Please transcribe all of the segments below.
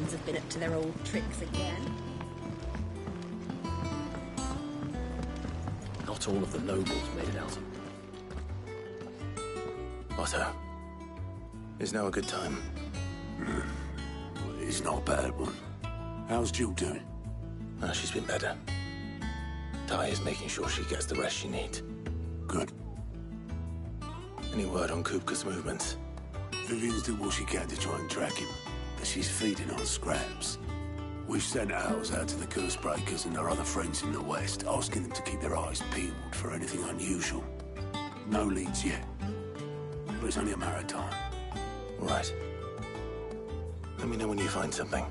villains have been up to their old tricks again. Not all of the nobles made it out. Otto, is now a good time? It's not a bad one. How's Jill doing? She's been better. Ty is making sure she gets the rest she needs. Good. Any word on Kupka's movements? Vivian's did what she can to try and track him, but she's feeding on scraps. We've sent ours out to the Cursebreakers and their other friends in the West, asking them to keep their eyes peeled for anything unusual. No leads yet, but it's only a matter of time. Right. Let me know when you find something.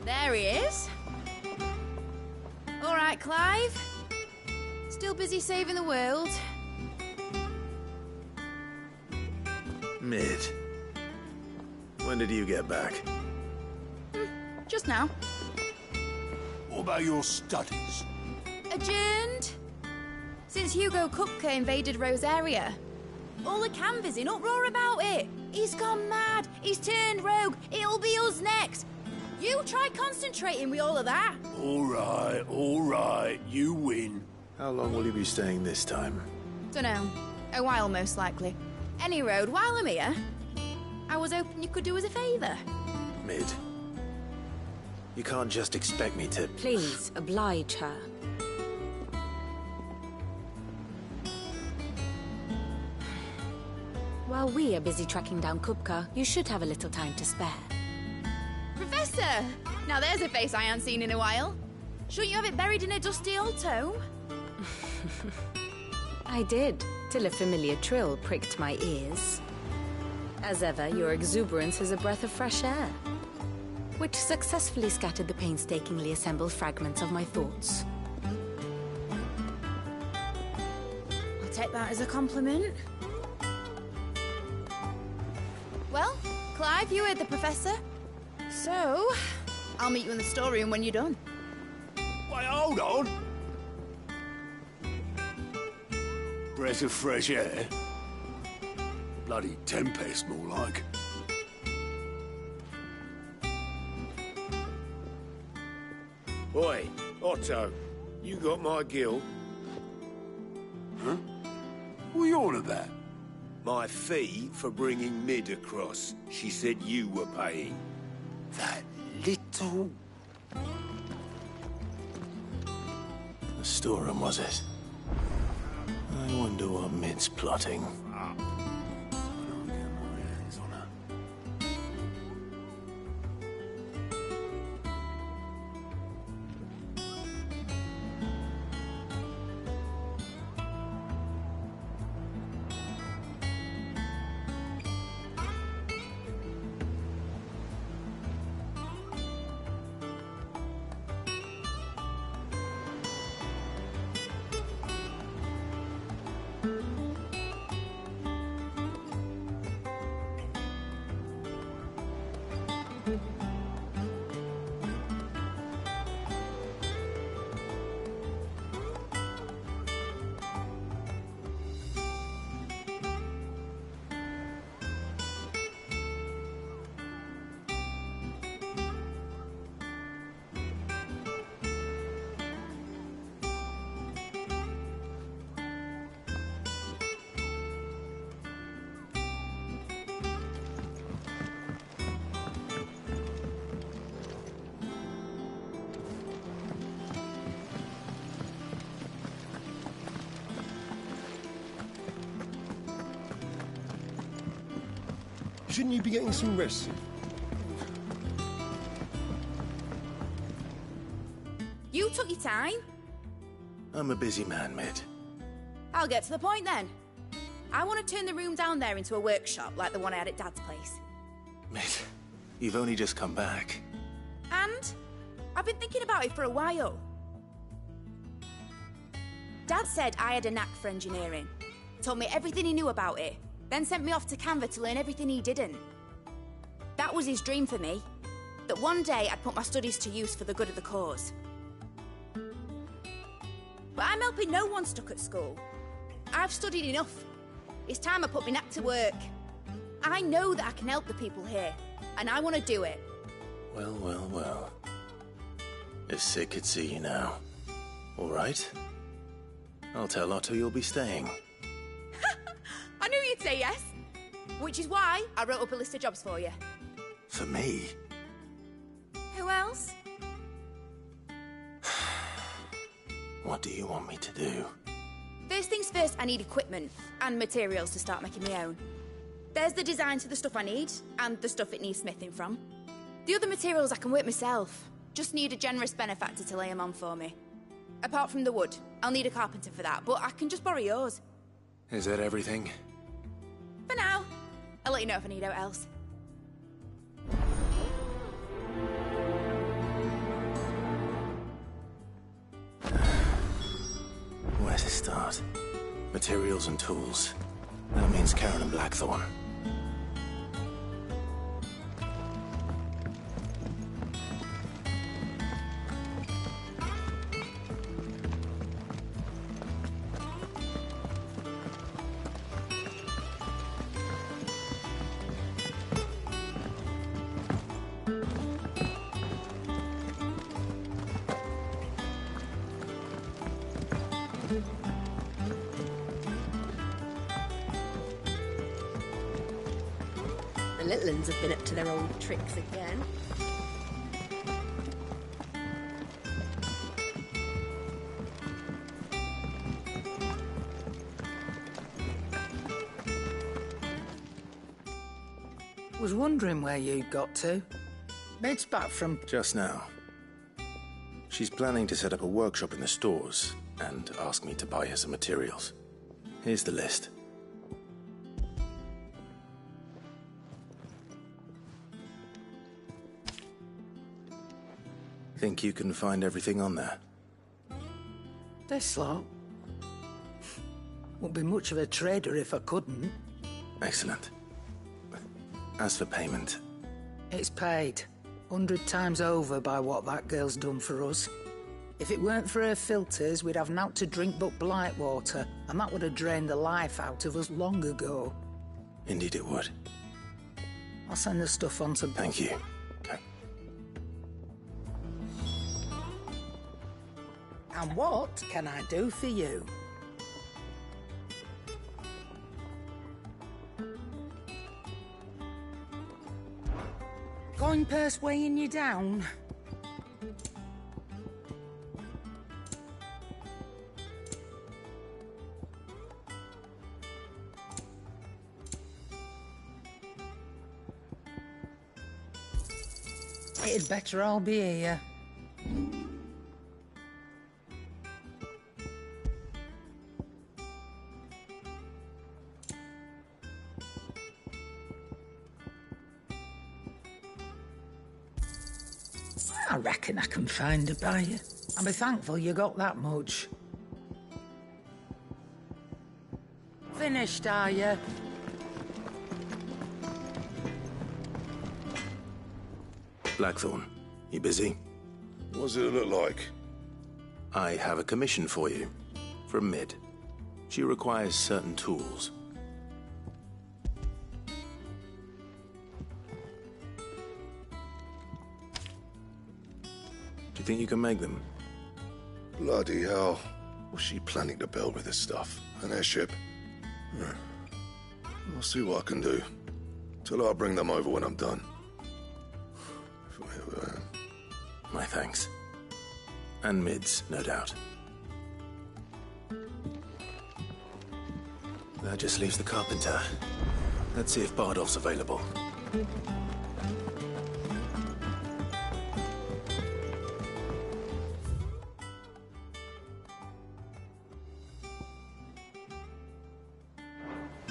There he is. All right, Clive. Still busy saving the world. Mid. When did you get back? Just now. What about your studies? Adjourned. Since Hugo Kupka invaded Rosaria. All the canvass in uproar about it. He's gone mad. He's turned rogue. It'll be us next. You try concentrating with all of that. All right. You win. How long will you be staying this time? Dunno. A while, most likely. Any road, while I'm here, I was hoping you could do us a favour. Mid. You can't just expect me to... Please, oblige her. While we are busy tracking down Kupka, you should have a little time to spare. Professor! Now there's a face I haven't seen in a while. Shouldn't you have it buried in a dusty old tome? I did, till a familiar trill pricked my ears. As ever, your exuberance is a breath of fresh air, which successfully scattered the painstakingly assembled fragments of my thoughts. I'll take that as a compliment. Well, Clive, you heard the Professor. So, I'll meet you in the storeroom when you're done. Wait, hold on. Breath of fresh air. Bloody tempest, more like. Oi, Otto, you got my gill? Huh? What are you on about? My fee for bringing Mid across. She said you were paying. That little... The storeroom, was it? I wonder what Mid's plotting. Shouldn't you be getting some rest? You took your time. I'm a busy man, Mid. I'll get to the point then. I want to turn the room down there into a workshop like the one I had at Dad's place. Mid, you've only just come back. And I've been thinking about it for a while. Dad said I had a knack for engineering. Told me everything he knew about it. Then sent me off to Canva to learn everything he didn't. That was his dream for me. That one day I'd put my studies to use for the good of the cause. But I'm helping no one stuck at school. I've studied enough. It's time I put my knack to work. I know that I can help the people here, and I want to do it. Well, well, well. If Sid could see you now. All right. I'll tell Otto you'll be staying. I knew you'd say yes. Which is why I wrote up a list of jobs for you. For me? Who else? What do you want me to do? First things first, I need equipment and materials to start making my own. There's the designs for the stuff I need, and the stuff it needs smithing from. The other materials I can work myself. Just need a generous benefactor to lay them on for me. Apart from the wood, I'll need a carpenter for that, but I can just borrow yours. Is that everything? For now. I'll let you know if I need out else. Where to start? Materials and tools. That means Karen and Blackthorn. The little uns have been up to their old tricks again. Was wondering where you got to. Mid's back from... Just now. She's planning to set up a workshop in the stores and ask me to buy her some materials. Here's the list. Think you can find everything on there? This lot. Wouldn't be much of a trader if I couldn't. Excellent. As for payment... It's paid. 100 times over by what that girl's done for us. If it weren't for her filters, we'd have naught to drink but blight water, and that would have drained the life out of us long ago. Indeed it would. I'll send the stuff on to... Thank you. Okay. And what can I do for you? Coin purse weighing you down? It'd better all be here. I reckon I can find a buyer. I'll be thankful you got that much. Finished, are you? Blackthorn, you busy? What's it look like? I have a commission for you. From Mid. She requires certain tools. Do you think you can make them? Bloody hell. What's she planning to build with this stuff? An airship? I'll see what I can do. Tell her I'll bring them over when I'm done. My thanks. And Mid's, no doubt. That just leaves the carpenter. Let's see if Bardolph's available.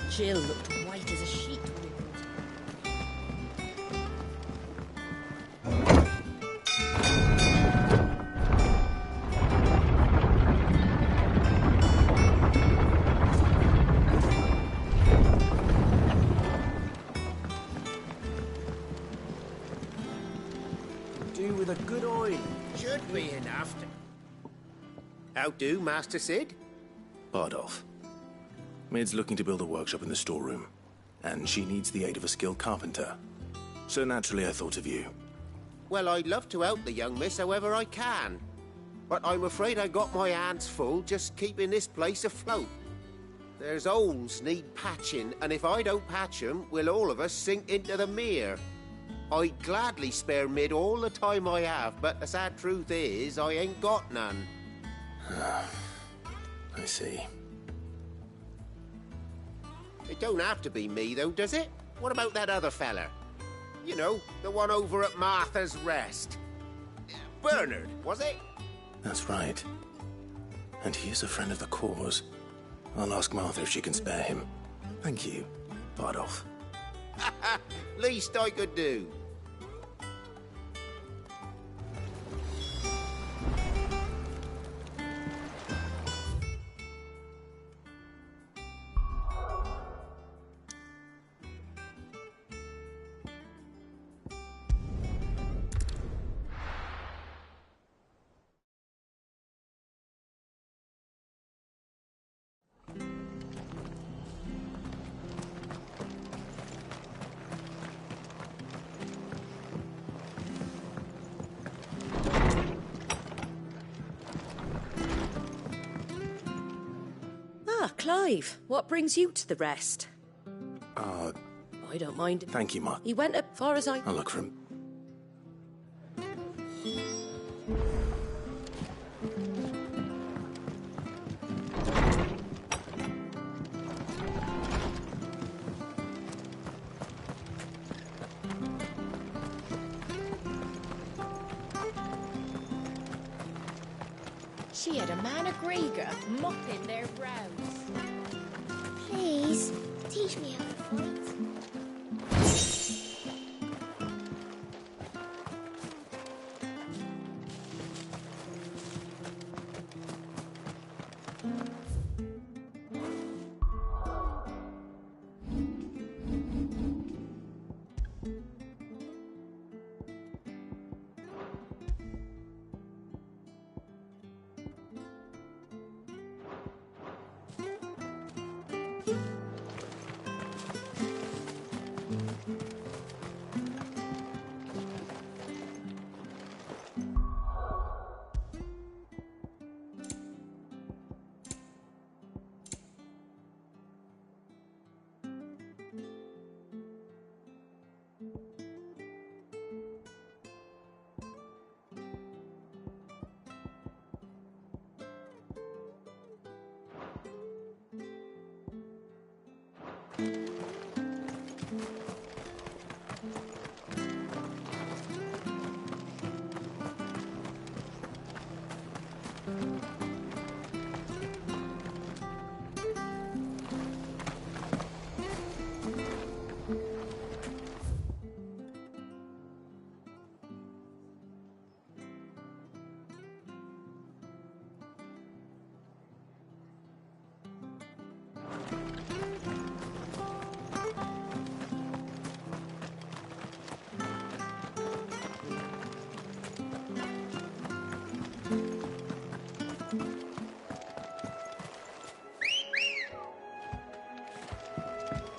Jill looked white as a sheet. Do with a good oil. Should be enough to... How do, Master Sid? Bardolph. Mid's looking to build a workshop in the storeroom, and she needs the aid of a skilled carpenter. So naturally I thought of you. Well, I'd love to help the young miss however I can. But I'm afraid I got my hands full just keeping this place afloat. There's holes need patching, and if I don't patch 'em, we'll all of us sink into the mere. I'd gladly spare Mid all the time I have, but the sad truth is, I ain't got none. I see. It don't have to be me, though, does it? What about that other fella? You know, the one over at Martha's Rest. Bernard, was it? That's right. And he is a friend of the cause. I'll ask Martha if she can spare him. Thank you, Bardolph. Least I could do. Clive, what brings you to the Rest? I don't mind. Thank you, Mark. He went as far as I... I'll look for him. She had a man of Grieger mopping their brows. Please, teach me how to fight.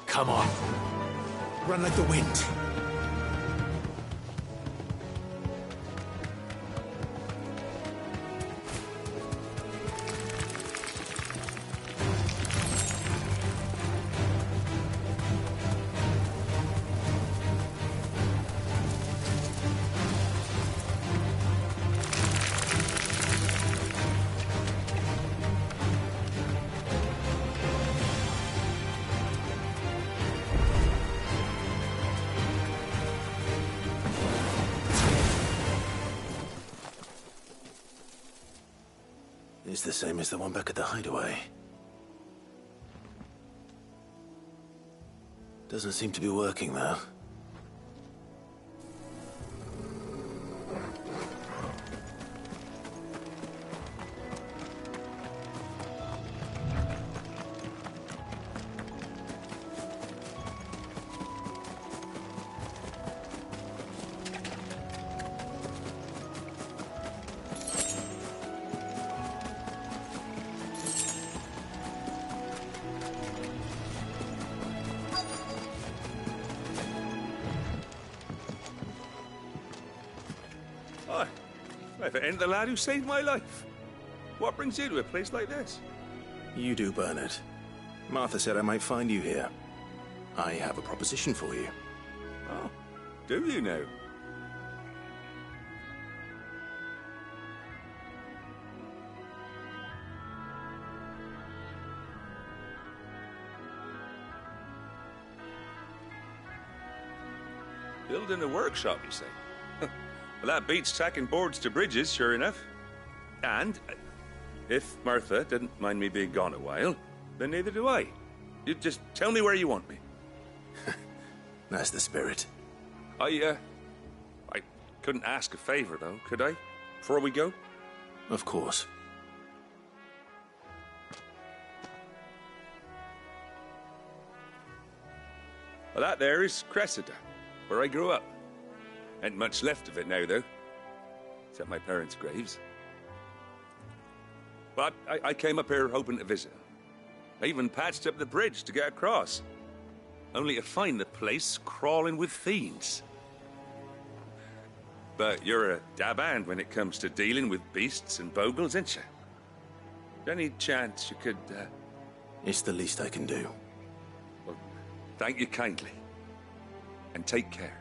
Come on. Run like the wind. It's the same as the one back at the hideaway. Doesn't seem to be working, though. If it ain't the lad who saved my life. What brings you to a place like this? You do, Bernard. Martha said I might find you here. I have a proposition for you. Oh, do you now? Building a workshop, you say? Well, that beats tacking boards to bridges, sure enough. And if Martha didn't mind me being gone a while, then neither do I. You just tell me where you want me. That's the spirit. I couldn't ask a favor, though, could I? Before we go? Of course. Well, that there is Cressida, where I grew up. Ain't much left of it now, though. Except my parents' graves. But I came up here hoping to visit. I even patched up the bridge to get across. Only to find the place crawling with fiends. But you're a dab hand when it comes to dealing with beasts and bogles, ain't you? Any chance you could, It's the least I can do. Well, thank you kindly. And take care.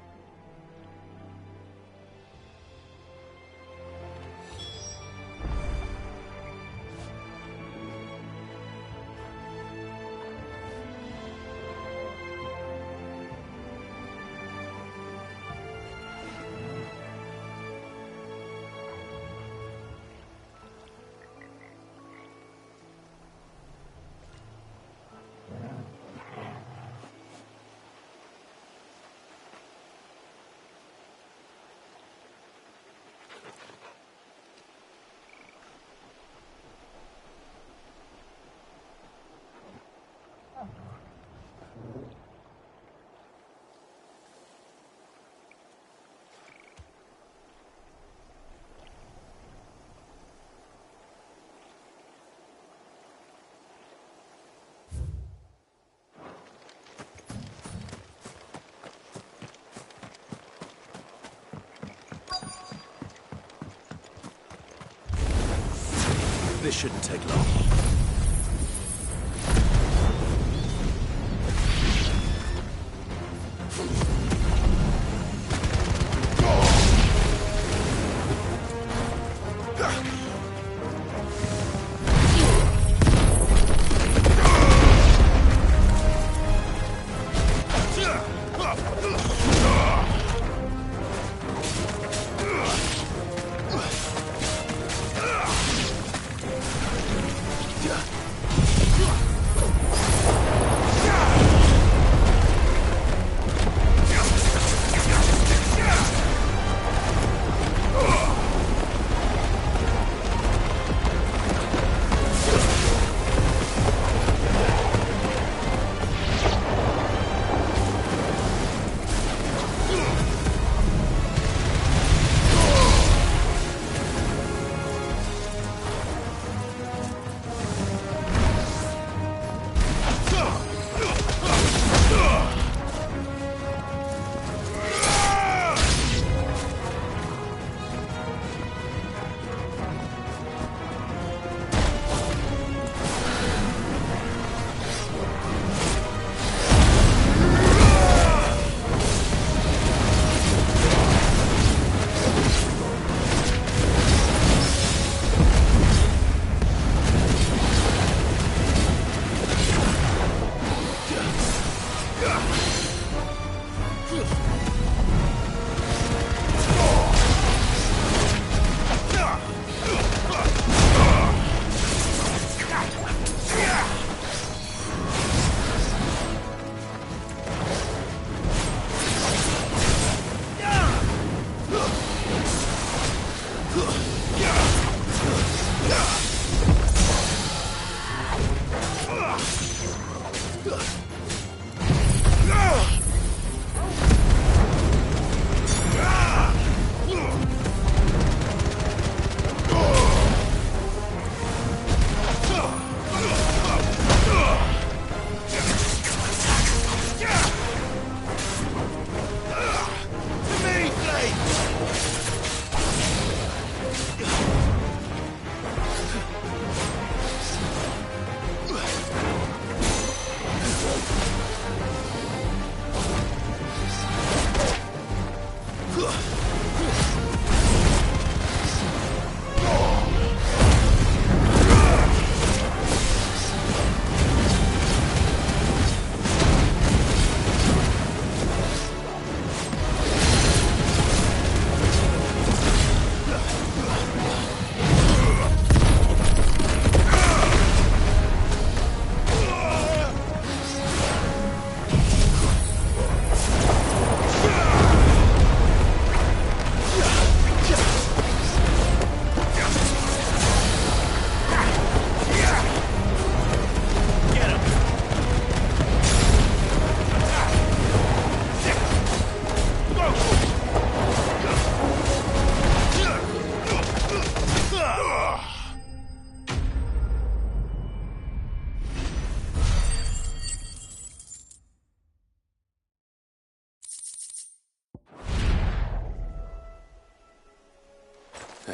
This shouldn't take long.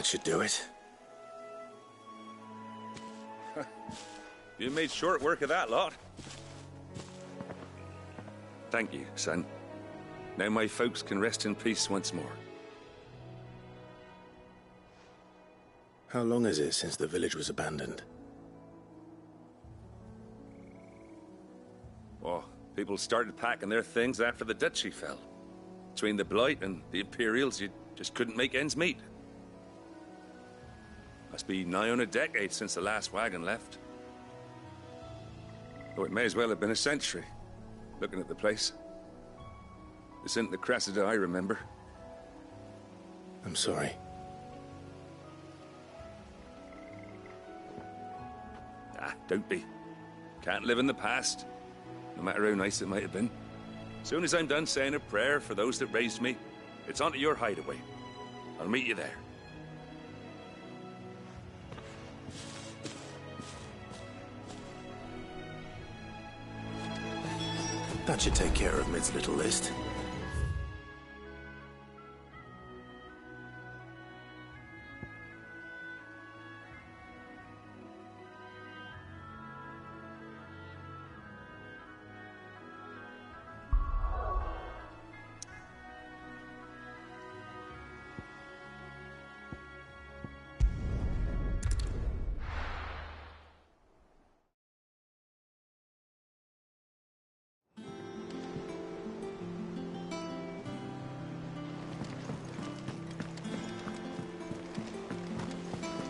should do it. You made short work of that lot. Thank you, son. Now my folks can rest in peace once more. How long is it since the village was abandoned? Oh, people started packing their things after the duchy fell. Between the Blight and the Imperials, you just couldn't make ends meet. Must be nigh on a decade since the last wagon left. Oh, it may as well have been a century, looking at the place. This isn't the Cressida I remember. I'm sorry. Ah, don't be. Can't live in the past, no matter how nice it might have been. Soon as I'm done saying a prayer for those that raised me, it's on to your hideaway. I'll meet you there. That should take care of Mid's little list.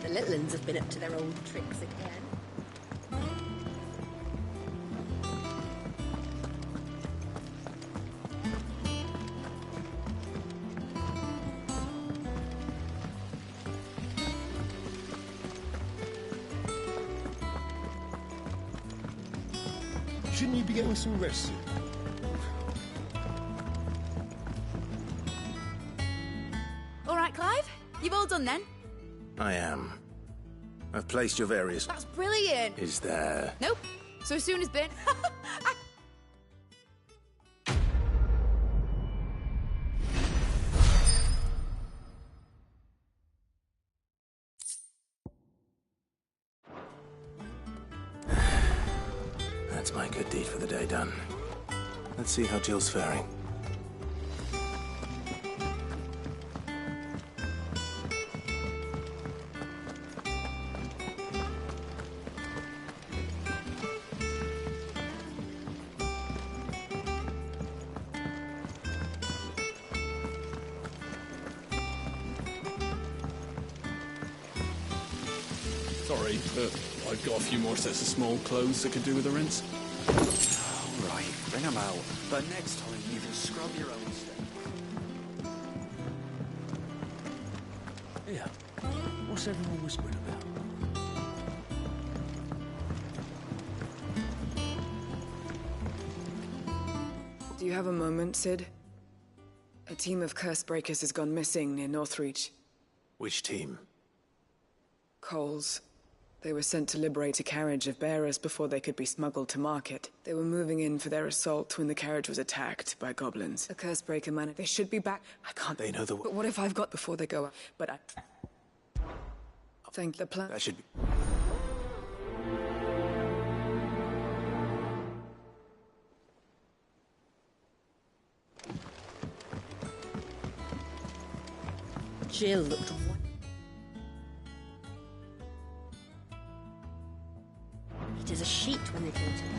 The little ones have been up to their old tricks again. Shouldn't you be getting some rest soon? All right, Clive? You've all done then? I am. I've placed your various... That's brilliant! Is there... Nope. So soon as been... That's my good deed for the day done. Let's see how Jill's faring. Sorry, but I've got a few more sets of small clothes that could do with a rinse. All right, bring them out. But next time, you can scrub your own stuff. Yeah. What's everyone whispering about? Do you have a moment, Sid? A team of Cursebreakers has gone missing near Northreach. Which team? Coles. They were sent to liberate a carriage of bearers before they could be smuggled to market. They were moving in for their assault when the carriage was attacked by goblins. A Cursebreaker man. They should be back. I can't. They know the... But what if I've got before they go out? But I think the plan... That should be... Jill looked... Neat as a sheet when they came to her.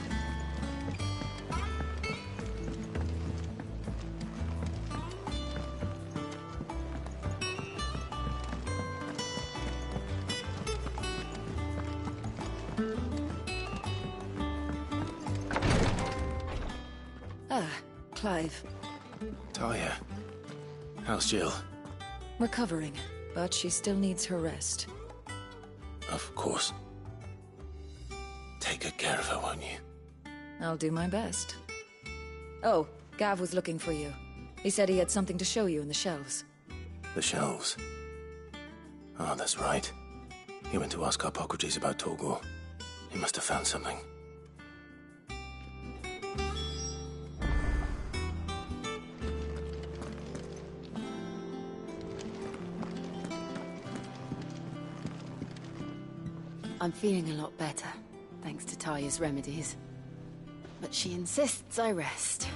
Ah, Clive. Talia. How's Jill? Recovering, but she still needs her rest. Of course. Take good care of her, won't you? I'll do my best. Oh, Gav was looking for you. He said he had something to show you in the shelves. The shelves? Ah, that's right. He went to ask Harpocrates about Torgor. He must have found something. I'm feeling a lot better, thanks to Tarya's remedies. But she insists I rest.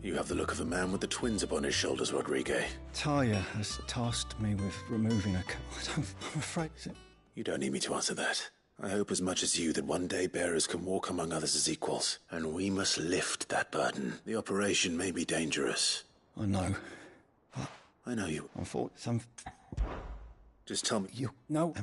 You have the look of a man with the twins upon his shoulders, Rodrigue. Tarya has tasked me with removing a... I'm afraid... You don't need me to answer that. I hope as much as you that one day bearers can walk among others as equals. And we must lift that burden. The operation may be dangerous. I know. I know you. I thought some... Just tell me. You... No.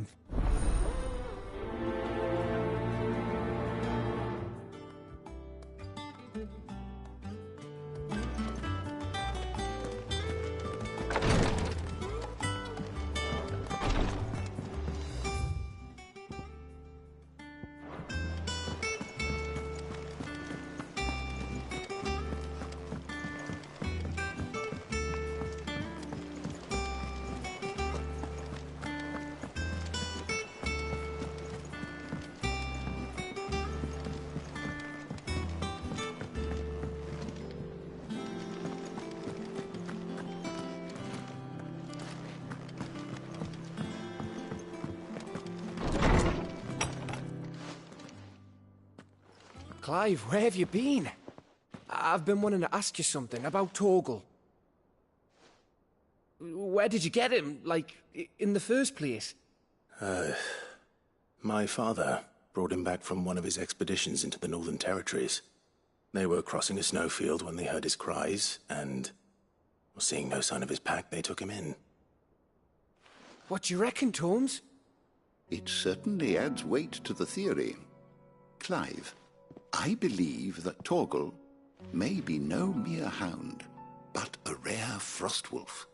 Clive, where have you been? I've been wanting to ask you something about Torgal. Where did you get him, like, in the first place? My father brought him back from one of his expeditions into the Northern Territories. They were crossing a snowfield when they heard his cries, and, seeing no sign of his pack, they took him in. What do you reckon, Tomes? It certainly adds weight to the theory. Clive, I believe that Torgal may be no mere hound, but a rare frostwolf,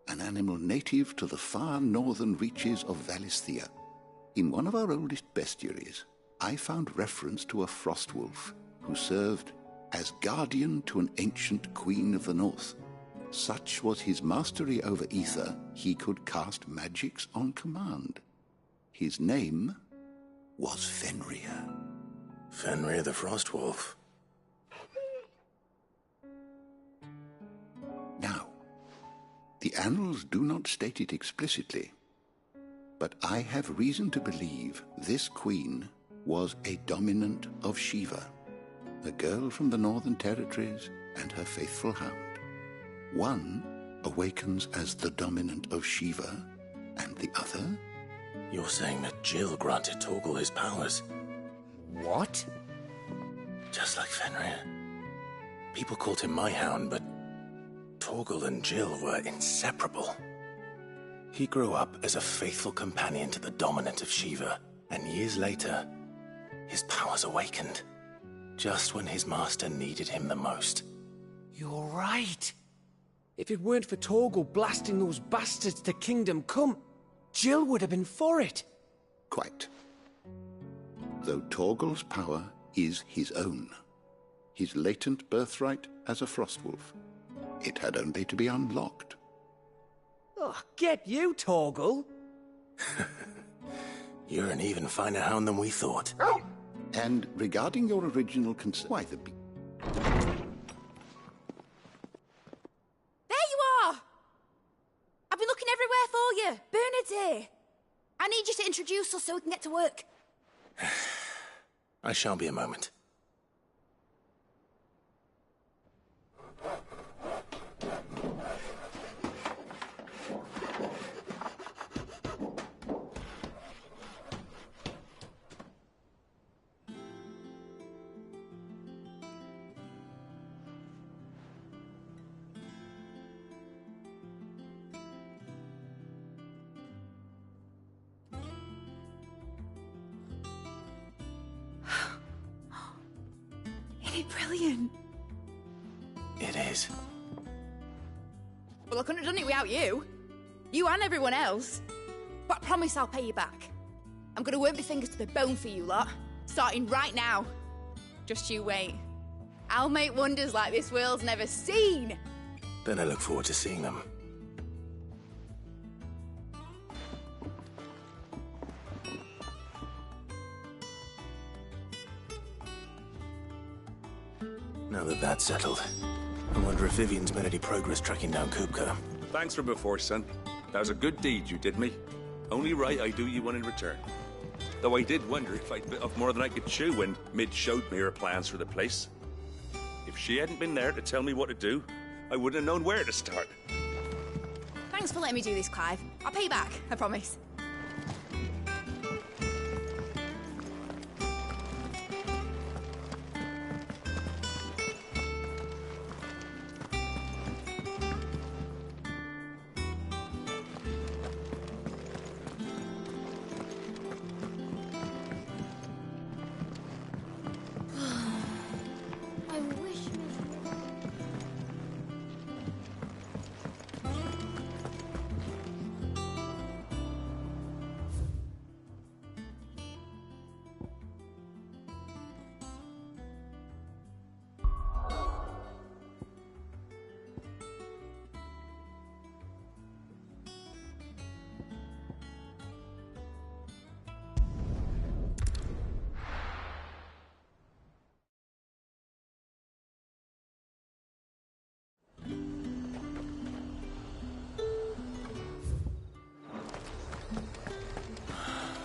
an animal native to the far northern reaches of Valisthea. In one of our oldest bestiaries, I found reference to a frostwolf who served as guardian to an ancient queen of the north. Such was his mastery over ether, he could cast magics on command. His name was Fenrir. Fenrir the Frostwolf. Now, the annals do not state it explicitly, but I have reason to believe this queen was a dominant of Shiva, a girl from the Northern Territories and her faithful hound. One awakens as the dominant of Shiva, and the other? You're saying that Jill granted Torgal his powers? What? Just like Fenrir. People called him my hound, but Torgal and Jill were inseparable. He grew up as a faithful companion to the dominant of Shiva, and years later, his powers awakened, just when his master needed him the most. You're right. If it weren't for Torgal blasting those bastards to Kingdom Come, Jill would have been for it. Quite. Though Torgal's power is his own, his latent birthright as a Frostwolf, it had only to be unlocked. Oh, get you, Torgal! You're an even finer hound than we thought. And regarding your original concern, why the There you are! I've been looking everywhere for you. Bernard's here. I need you to introduce us so we can get to work. I shall be a moment. Brilliant. It is. Well, I couldn't have done it without you. You and everyone else. But I promise I'll pay you back. I'm gonna work my fingers to the bone for you lot, starting right now. Just you wait. I'll make wonders like this world's never seen. Then I look forward to seeing them. Now that that's settled, I wonder if Vivian's made any progress tracking down Kupka. Thanks for before, son. That was a good deed you did me. Only right I do you one in return. Though I did wonder if I'd bit off more than I could chew when Mid showed me her plans for the place. If she hadn't been there to tell me what to do, I wouldn't have known where to start. Thanks for letting me do this, Clive. I'll pay you back, I promise.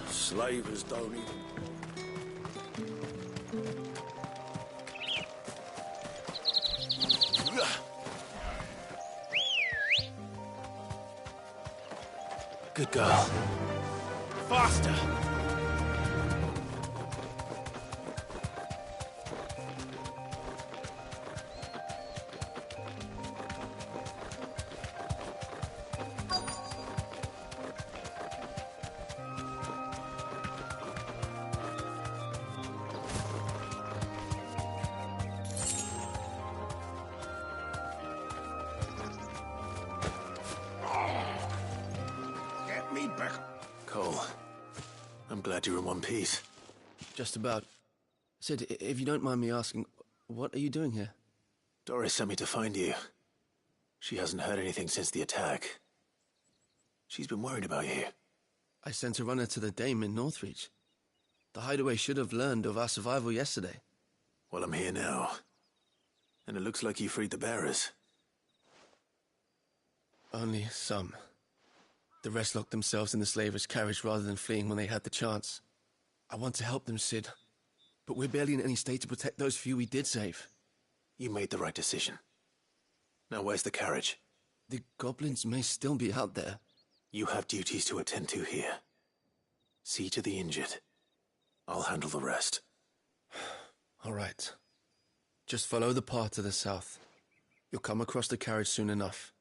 Slavers don't even... Good girl. Faster! Cole, I'm glad you're in one piece. Just about. Sid, if you don't mind me asking, what are you doing here? Doris sent me to find you. She hasn't heard anything since the attack. She's been worried about you. I sent a runner to the Dame in Northreach. The hideaway should have learned of our survival yesterday. Well, I'm here now. And it looks like you freed the bearers. Only some. The rest locked themselves in the slaver's carriage rather than fleeing when they had the chance. I want to help them, Sid. But we're barely in any state to protect those few we did save. You made the right decision. Now where's the carriage? The goblins may still be out there. You have duties to attend to here. See to the injured. I'll handle the rest. All right. Just follow the path to the south. You'll come across the carriage soon enough.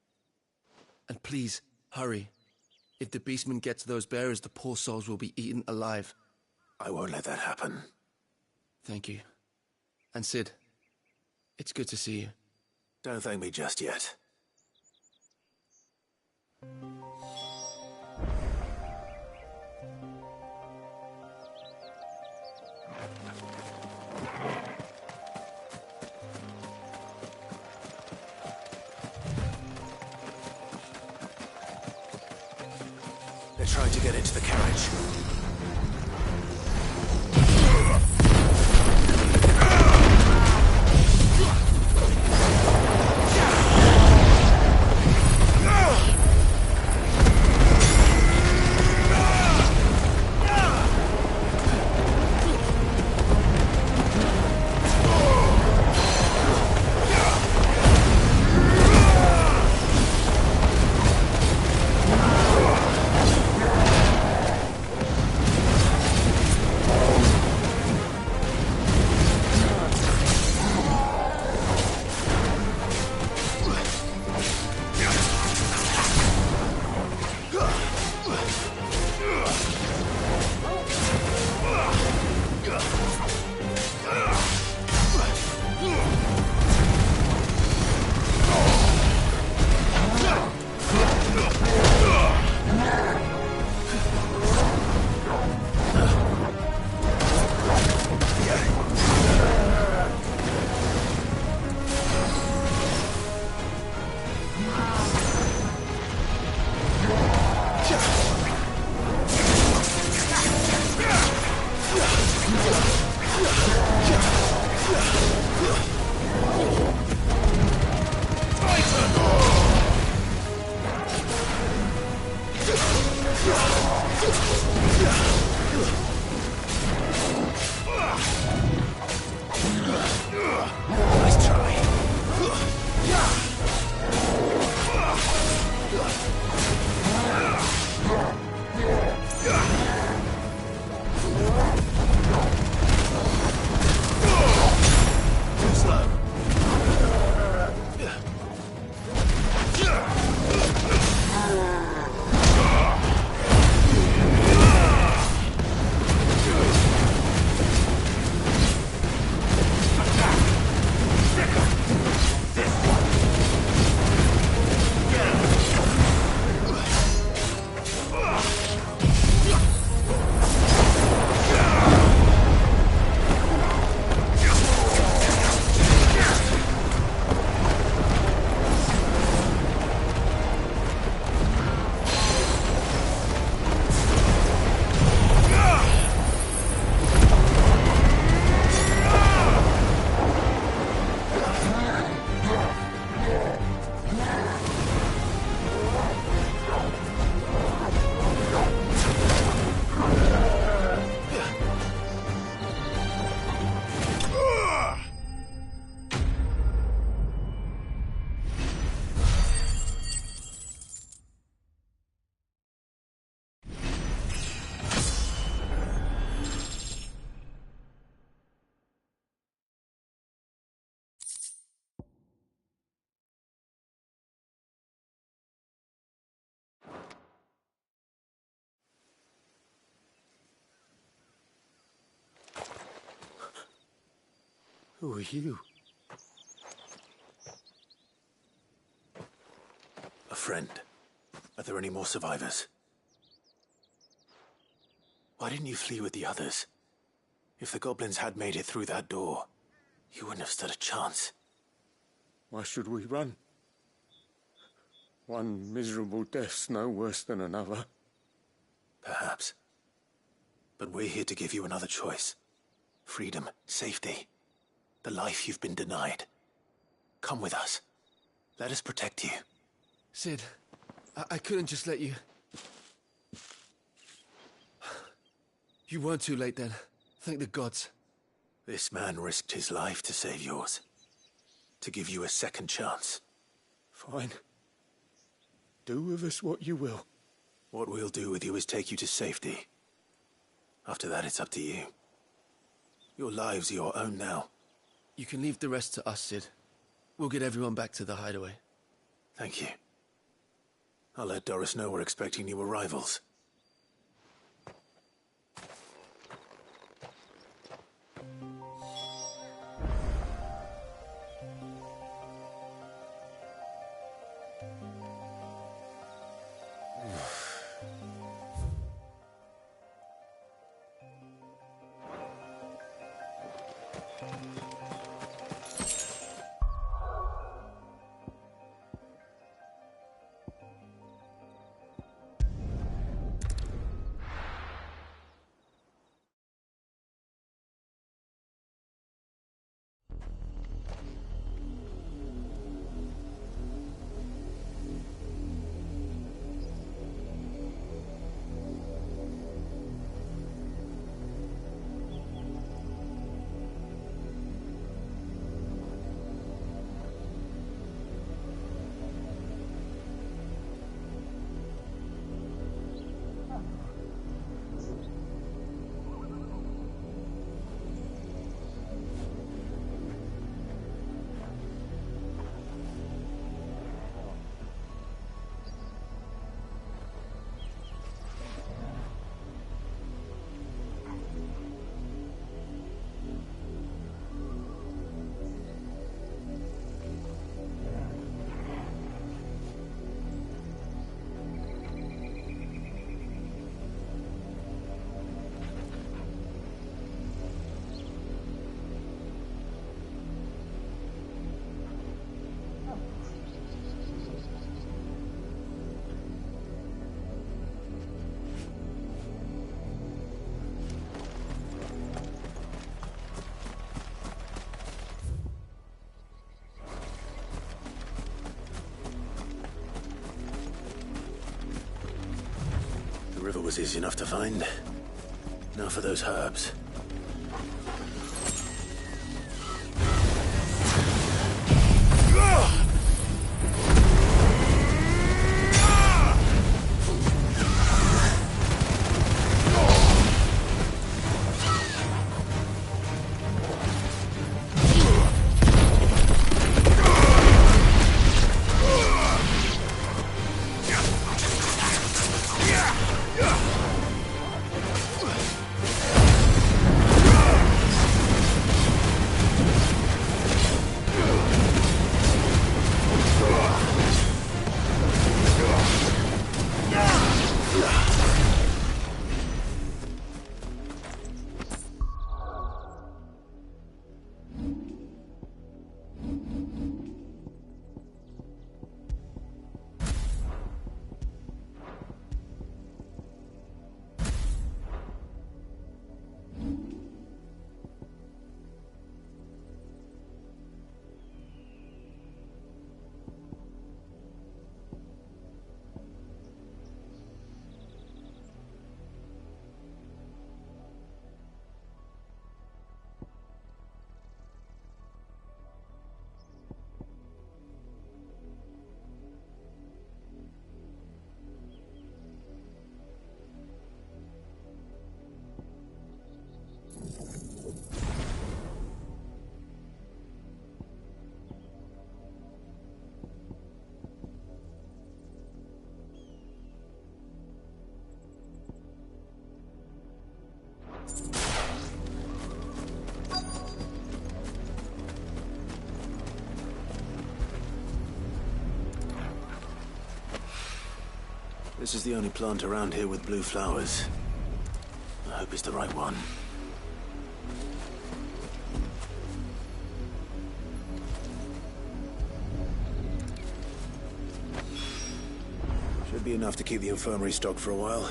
And please, hurry. If the beastmen get to those bearers, the poor souls will be eaten alive. I won't let that happen. Thank you. And Sid, it's good to see you. Don't thank me just yet. They're trying to get into the carriage. Who are you? A friend. Are there any more survivors? Why didn't you flee with the others? If the goblins had made it through that door, you wouldn't have stood a chance. Why should we run? One miserable death's no worse than another. Perhaps. But we're here to give you another choice. Freedom, safety, the life you've been denied. Come with us. Let us protect you. Sid, I couldn't just let you... You weren't too late then. Thank the gods. This man risked his life to save yours. To give you a second chance. Fine. Do with us what you will. What we'll do with you is take you to safety. After that, it's up to you. Your lives are your own now. You can leave the rest to us, Sid. We'll get everyone back to the hideaway. Thank you. I'll let Doris know we're expecting new arrivals. The river was easy enough to find. Now for those herbs. This is the only plant around here with blue flowers. I hope it's the right one. Should be enough to keep the infirmary stocked for a while.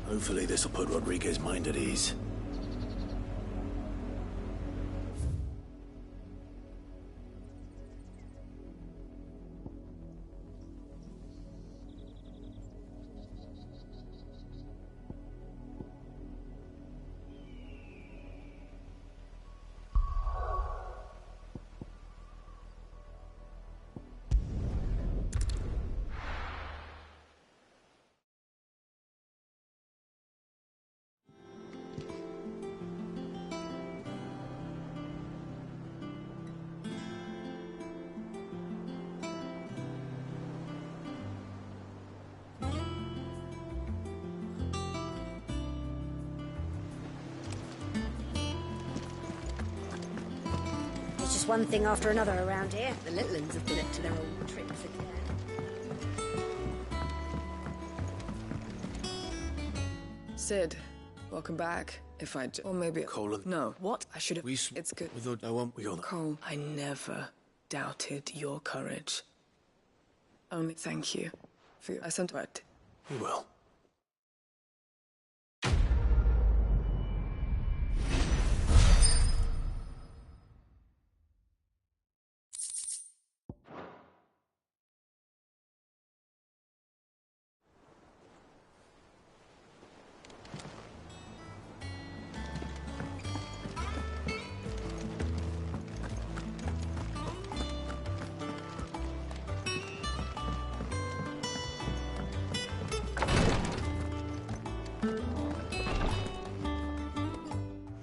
Hopefully this'll put Rodriguez's mind at ease. Just one thing after another around here. The little ones have been up to their old tricks again. Sid, welcome back. If I or maybe Colin. No. What? I should have. It's good. Without no one, we all. Cole, I never doubted your courage. Only thank you for your. I sent it. We will.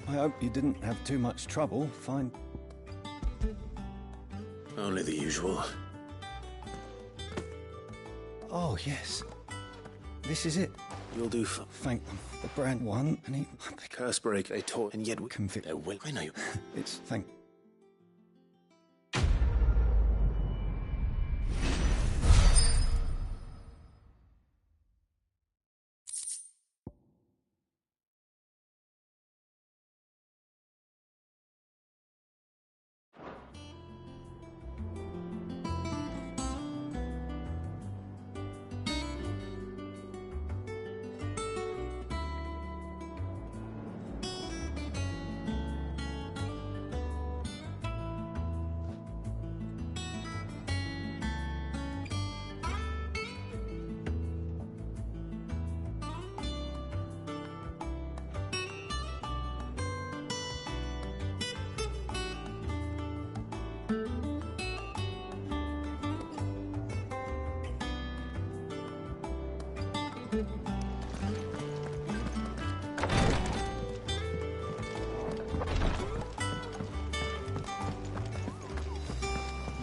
I hope you didn't have too much trouble. Fine. Only the usual. Oh, yes. This is it. You'll do Thank them. The brand one, and he... Curse break, they taught, and yet we convict. They will. I know you. It's thank...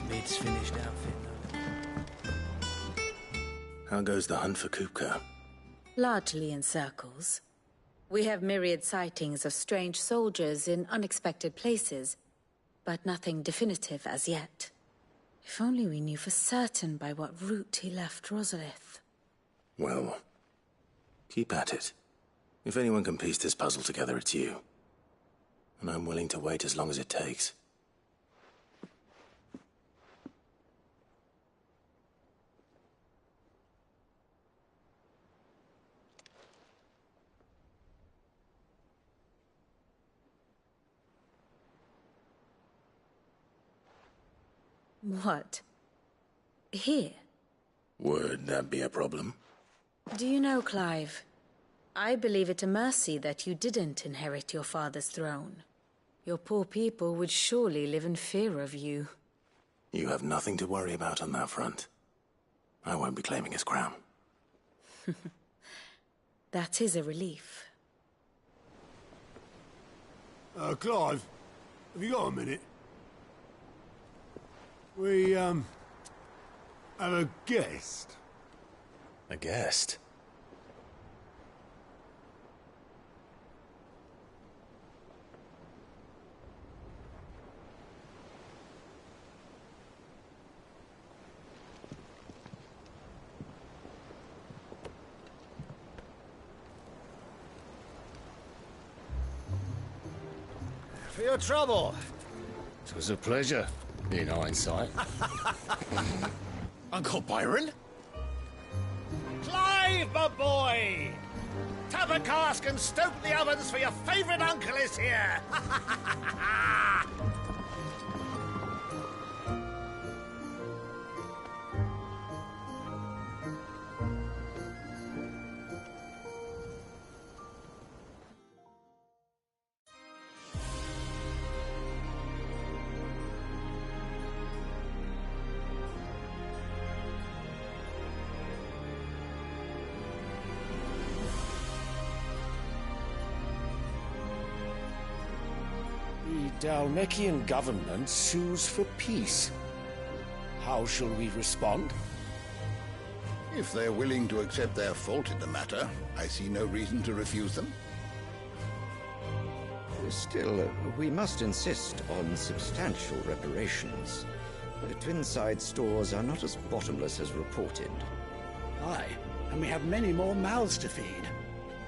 Mid's finished outfit, though. How goes the hunt for Kupka? Largely in circles. We have myriad sightings of strange soldiers in unexpected places, but nothing definitive as yet. If only we knew for certain by what route he left Rosalith. Well, keep at it. If anyone can piece this puzzle together, it's you. And I'm willing to wait as long as it takes. What? Here? Would that be a problem? Do you know, Clive? I believe it a mercy that you didn't inherit your father's throne. Your poor people would surely live in fear of you. You have nothing to worry about on that front. I won't be claiming his crown. That is a relief. Clive, have you got a minute? We, have a guest. A guest? for your trouble. It was a pleasure, in hindsight. Uncle Byron? Clive, my boy! Tap a cask and stoke the ovens, for your favourite uncle is here! The Dhalmekian government sues for peace. How shall we respond? If they're willing to accept their fault in the matter, I see no reason to refuse them. Still, we must insist on substantial reparations. Twinside stores are not as bottomless as reported. Aye, and we have many more mouths to feed.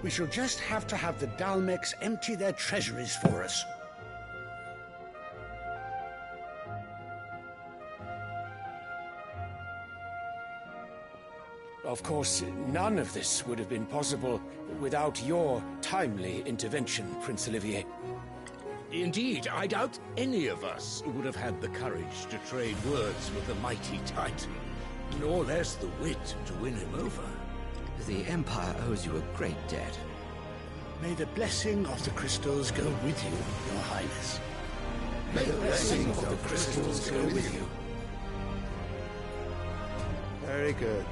We shall just have to have the Dhalmex empty their treasuries for us. Of course, none of this would have been possible without your timely intervention, Prince Olivier. Indeed, I doubt any of us would have had the courage to trade words with the mighty Titan, nor less the wit to win him over. The Empire owes you a great debt. May the blessing of the crystals go with you, Your Highness. May the blessing of the crystals go with you. Very good.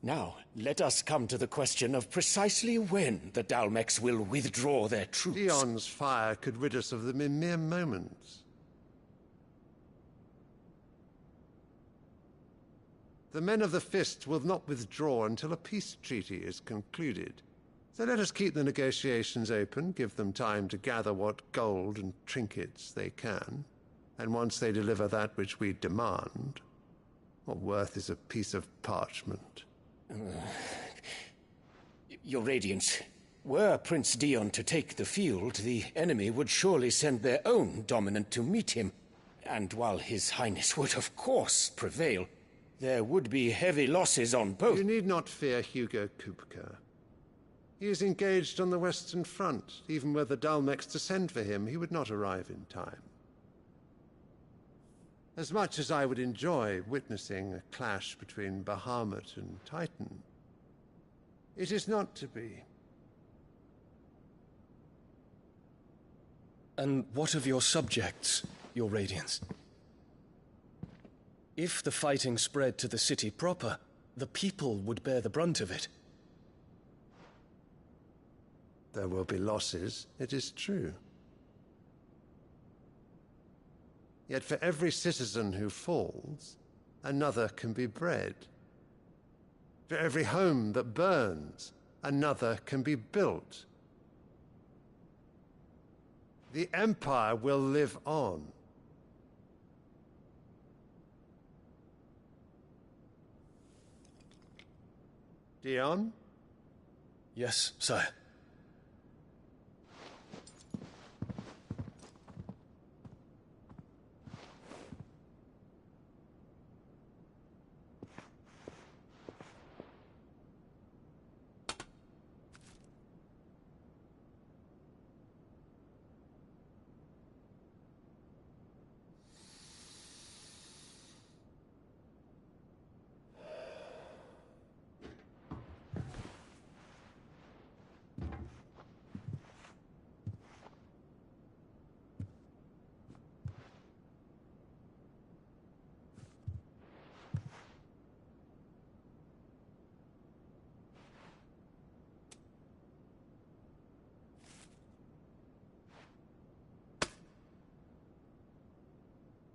Now, let us come to the question of precisely when the Dhalmex will withdraw their troops. Dion's fire could rid us of them in mere moments. The men of the Fist will not withdraw until a peace treaty is concluded. So let us keep the negotiations open, give them time to gather what gold and trinkets they can, and once they deliver that which we demand, what worth is a piece of parchment? Your Radiance, were Prince Dion to take the field, the enemy would surely send their own dominant to meet him. And while His Highness would of course prevail, there would be heavy losses on both. You need not fear Hugo Kupka. He is engaged on the Western Front. Even were the Dhalmex to send for him, he would not arrive in time. As much as I would enjoy witnessing a clash between Bahamut and Titan, it is not to be. And what of your subjects, Your Radiance? If the fighting spread to the city proper, the people would bear the brunt of it. There will be losses, it is true. Yet for every citizen who falls, another can be bred. For every home that burns, another can be built. The Empire will live on. Dion? Yes, sire.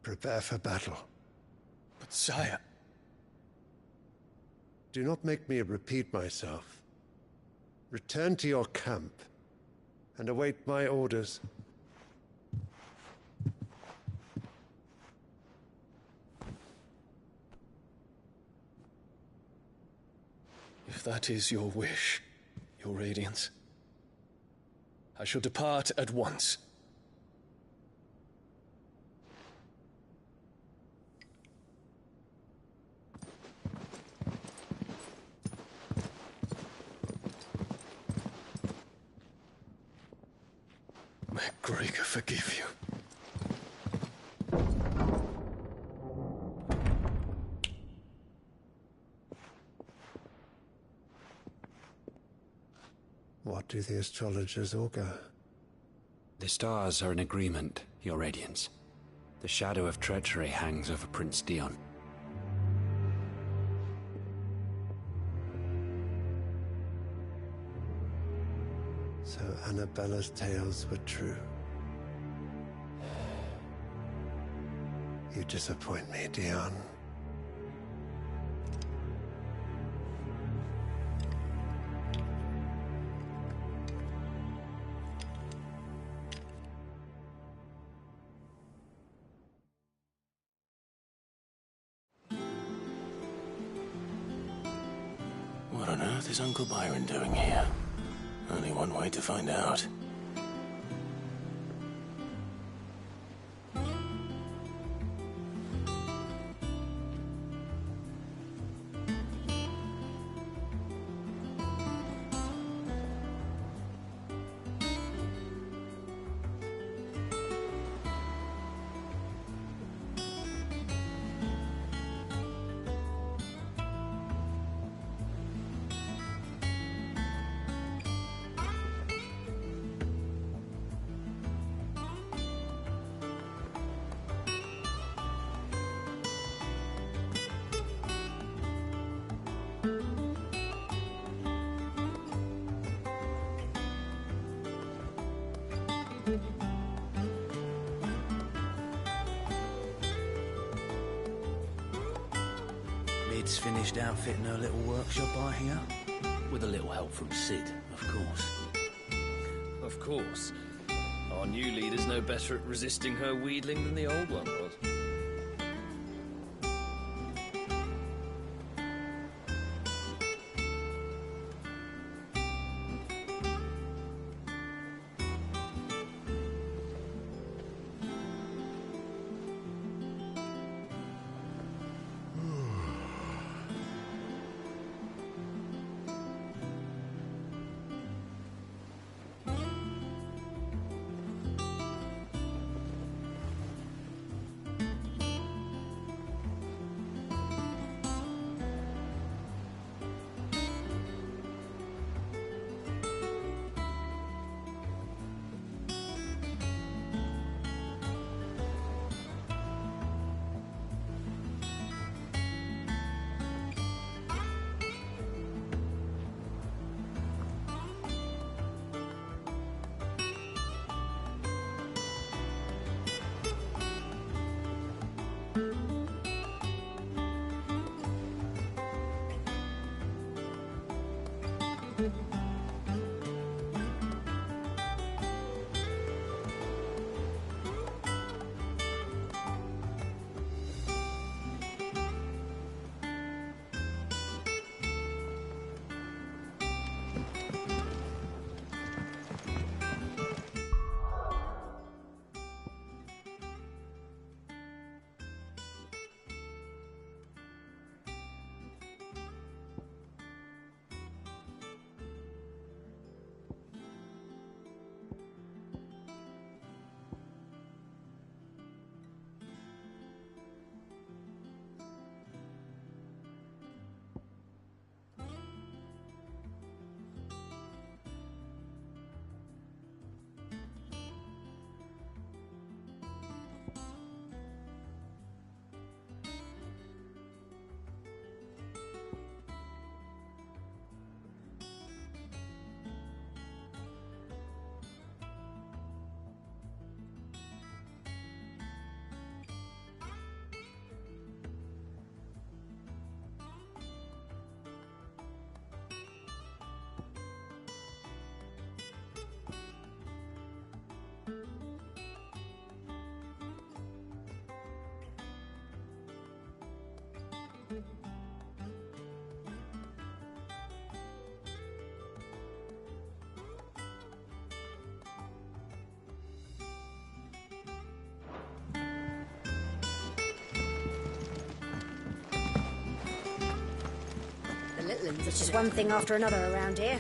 Prepare for battle. But sire... Do not make me repeat myself. Return to your camp and await my orders. If that is your wish, Your Radiance, I shall depart at once. May Gregor forgive you. What do the astrologers augur? The stars are in agreement, Your Radiance. The shadow of treachery hangs over Prince Dion. So Annabella's tales were true. You disappoint me, Dion. What on earth is Uncle Byron doing here? Only one way to find out. Lid's finished outfitting her little workshop, I hear. With a little help from Cid, of course. Of course. Our new leader's no better at resisting her wheedling than the old one was. It's just one thing after another around here.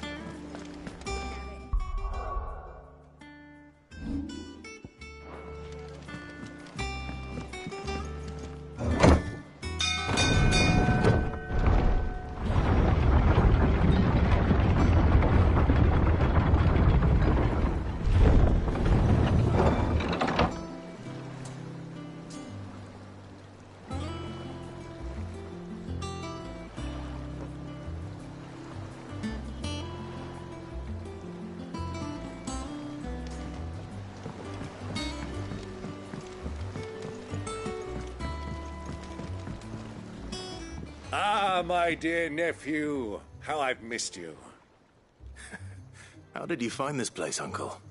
Ah, my dear nephew. How I've missed you. How did you find this place, Uncle?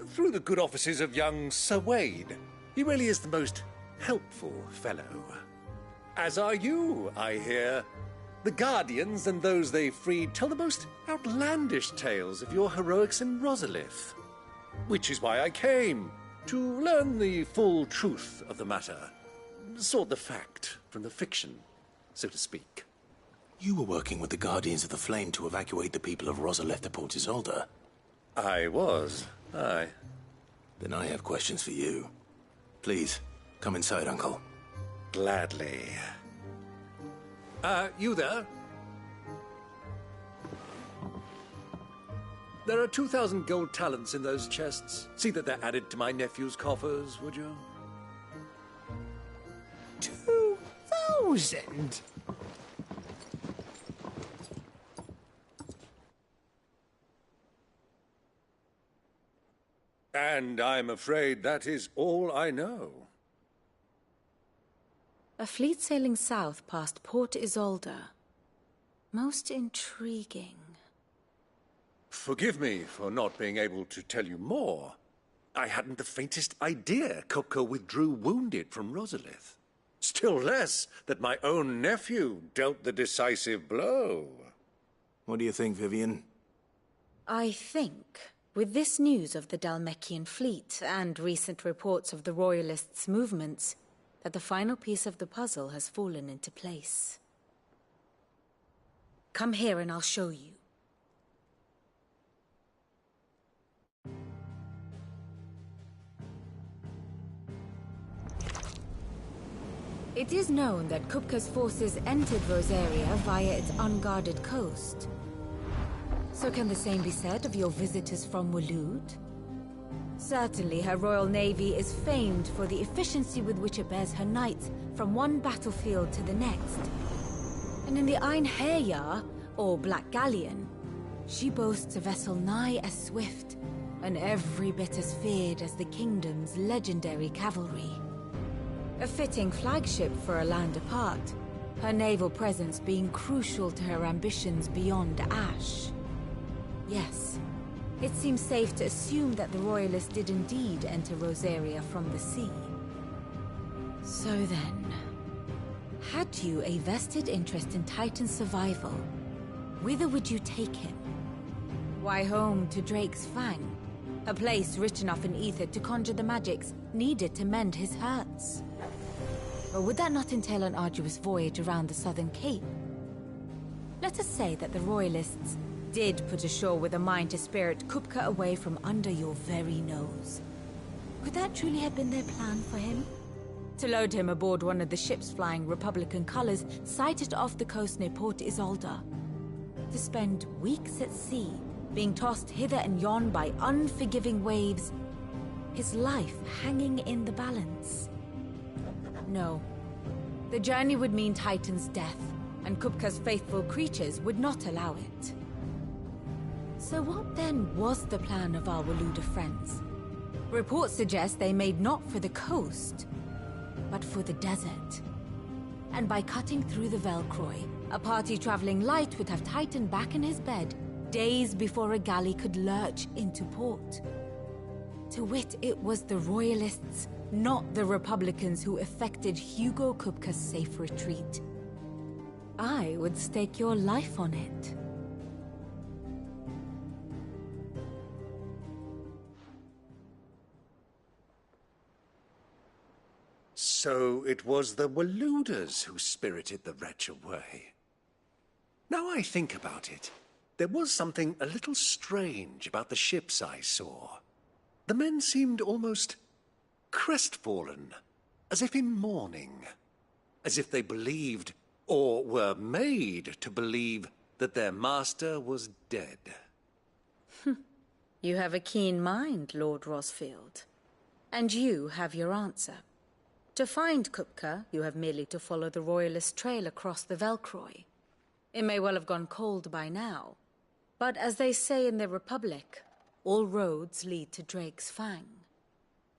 Through the good offices of young Sir Wade. He really is the most helpful fellow. As are you, I hear. The Guardians and those they freed tell the most outlandish tales of your heroics in Rosalith. Which is why I came, to learn the full truth of the matter. Sort the fact from the fiction, so to speak. You were working with the Guardians of the Flame to evacuate the people of Rosalith to Port Isolde. I was, aye. Then I have questions for you. Please, come inside, Uncle. Gladly. You there? There are 2,000 gold talents in those chests. See that they're added to my nephew's coffers, would you? 2,000? And I'm afraid that is all I know. A fleet sailing south past Port Isolde. Most intriguing. Forgive me for not being able to tell you more. I hadn't the faintest idea Kupka withdrew wounded from Rosalith. Still less that my own nephew dealt the decisive blow. What do you think, Vivian? I think, with this news of the Dhalmekian fleet and recent reports of the Royalists' movements, that the final piece of the puzzle has fallen into place. Come here and I'll show you. It is known that Kupka's forces entered Rosaria via its unguarded coast. So can the same be said of your visitors from Waloed? Certainly her Royal Navy is famed for the efficiency with which it bears her knights from one battlefield to the next. And in the Einherjar, or Black Galleon, she boasts a vessel nigh as swift and every bit as feared as the kingdom's legendary cavalry. A fitting flagship for a land apart, her naval presence being crucial to her ambitions beyond Ash. Yes, it seems safe to assume that the Royalists did indeed enter Rosaria from the sea. So then, had you a vested interest in Titan's survival, whither would you take him? Why, home to Drake's Fang, a place rich enough in ether to conjure the magics needed to mend his hurts. Or would that not entail an arduous voyage around the southern cape? Let us say that the Royalists did put ashore with a mind to spirit Kupka away from under your very nose. Could that truly have been their plan for him? To load him aboard one of the ships flying Republican colors sighted off the coast near Port Isolde. To spend weeks at sea, being tossed hither and yon by unforgiving waves, his life hanging in the balance. No. The journey would mean Titan's death, and Kupka's faithful creatures would not allow it. So what then was the plan of our Waloed friends? Reports suggest they made not for the coast, but for the desert. And by cutting through the Velcroy, a party traveling light would have Titan back in his bed days before a galley could lurch into port. To wit, it was the Royalists, not the Republicans, who effected Hugo Kupka's safe retreat. I would stake your life on it. So it was the Waloeders who spirited the wretch away. Now I think about it, there was something a little strange about the ships I saw. The men seemed almost crestfallen, as if in mourning, as if they believed, or were made to believe, that their master was dead. You have a keen mind, Lord Rosfield. And you have your answer. To find Kupka, you have merely to follow the Royalist trail across the Velcroy. It may well have gone cold by now, but as they say in the Republic, all roads lead to Drake's Fang.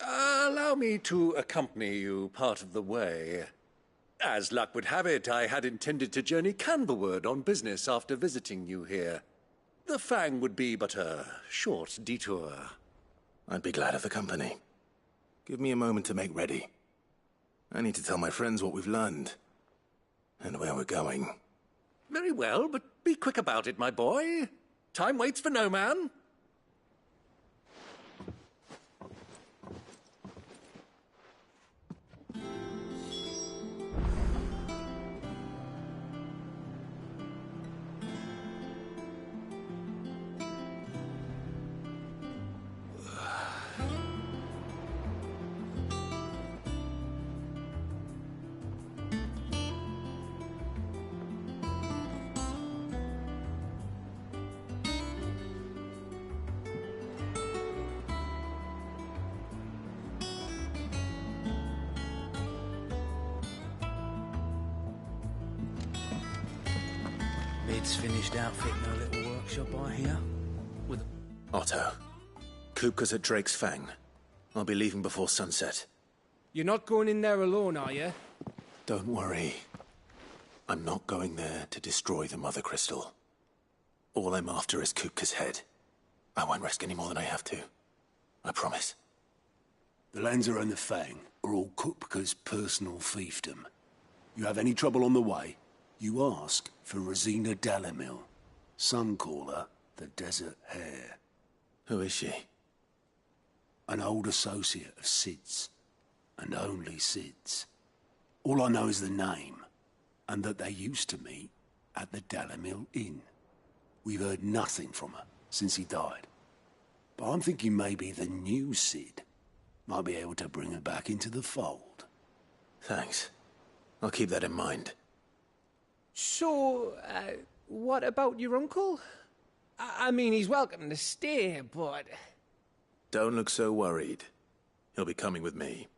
Allow me to accompany you part of the way. As luck would have it, I had intended to journey Canverward on business after visiting you here. The Fang would be but a short detour. I'd be glad of the company. Give me a moment to make ready. I need to tell my friends what we've learned. And where we're going. Very well, but be quick about it, my boy. Time waits for no man. Mid's finished outfitting her little workshop, I hear. With Otto, Kupka's at Drake's Fang. I'll be leaving before sunset. You're not going in there alone, are you? Don't worry. I'm not going there to destroy the Mother Crystal. All I'm after is Kupka's head. I won't risk any more than I have to. I promise. The Lanza and the Fang are all Kupka's personal fiefdom. You have any trouble on the way, you ask for Rosina Dalimil. Some call her the Desert Hare. Who is she? An old associate of Sid's, and only Sid's. All I know is the name, and that they used to meet at the Dalimil Inn. We've heard nothing from her since he died. But I'm thinking maybe the new Sid might be able to bring her back into the fold. Thanks. I'll keep that in mind. So, what about your uncle? I mean, he's welcome to stay, but... Don't look so worried. He'll be coming with me.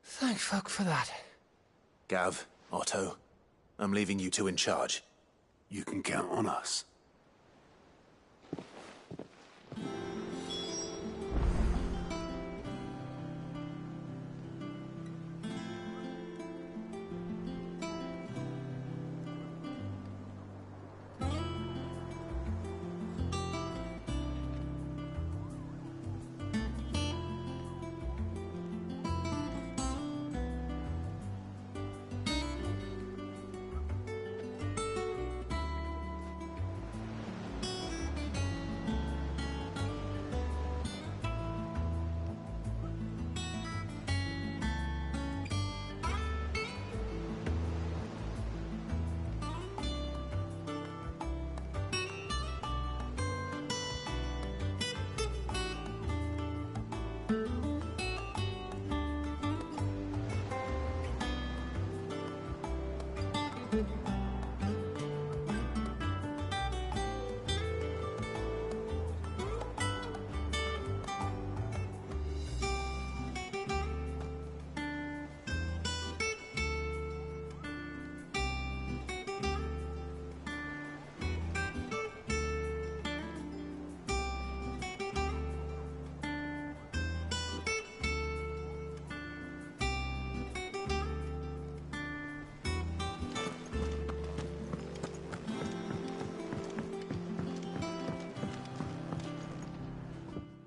Thank fuck for that. Gav, Otto, I'm leaving you two in charge. You can count on us.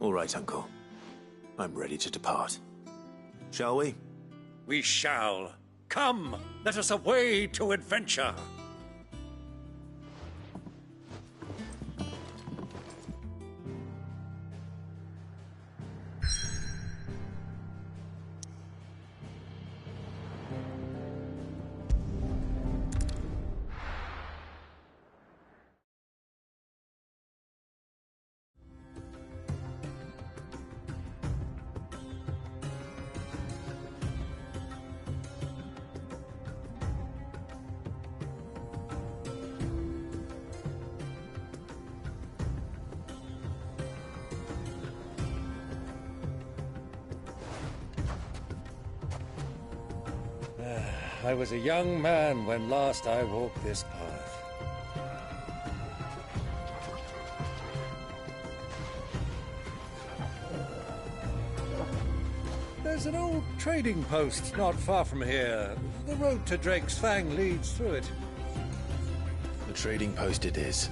All right, Uncle. I'm ready to depart. Shall we? We shall. Come, let us away to adventure. I was a young man when last I walked this path. There's an old trading post not far from here. The road to Drake's Fang leads through it. The trading post it is.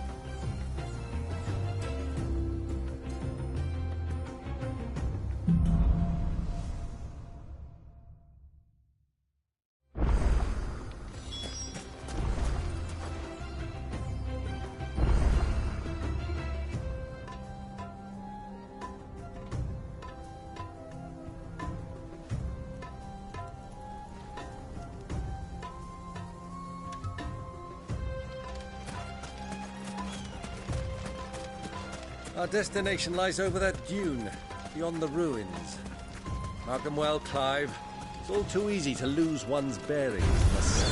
Our destination lies over that dune, beyond the ruins. Mark 'em well, Clive. It's all too easy to lose one's bearings in the sun.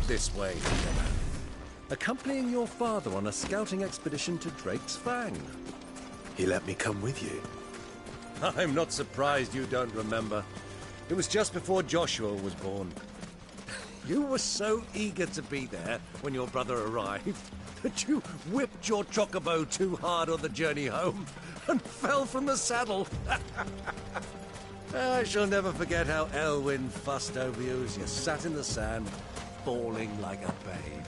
This way together, accompanying your father on a scouting expedition to Drake's Fang. He let me come with you. I'm not surprised you don't remember. It was just before Joshua was born. You were so eager to be there when your brother arrived that you whipped your chocobo too hard on the journey home and fell from the saddle. I shall never forget how Elwyn fussed over you as you sat in the sand, bawling like a babe.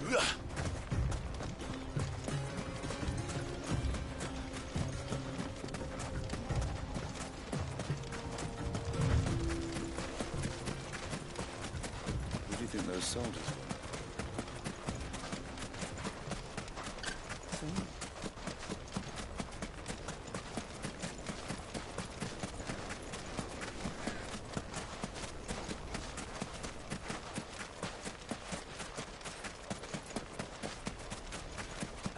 Who do you think those soldiers were?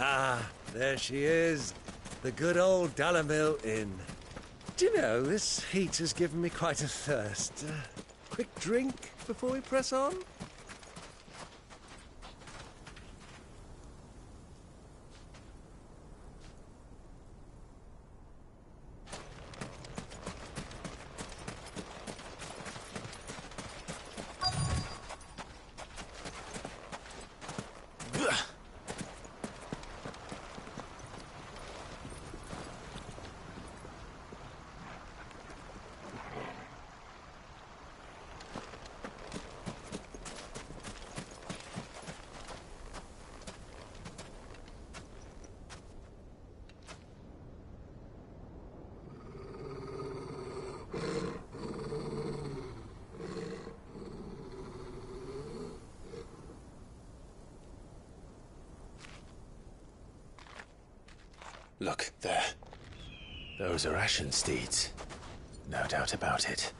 Ah, there she is. The good old Dalamil Inn. Do you know, this heat has given me quite a thirst. Quick drink before we press on? Look, there. Those are Ashen steeds. No doubt about it.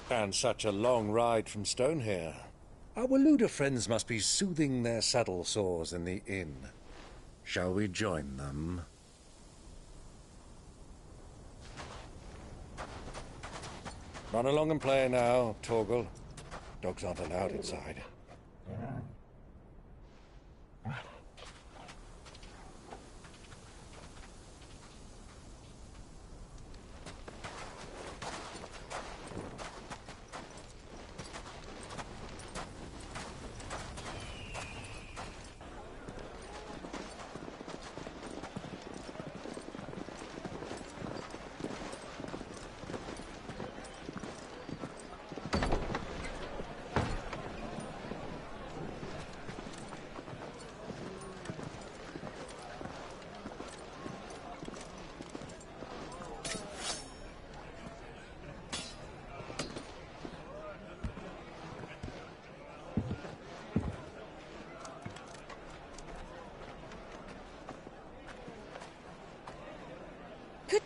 And such a long ride from Stonehere. Our Waluda friends must be soothing their saddle sores in the inn. Shall we join them? Run along and play now, Torgal. Dogs aren't allowed inside.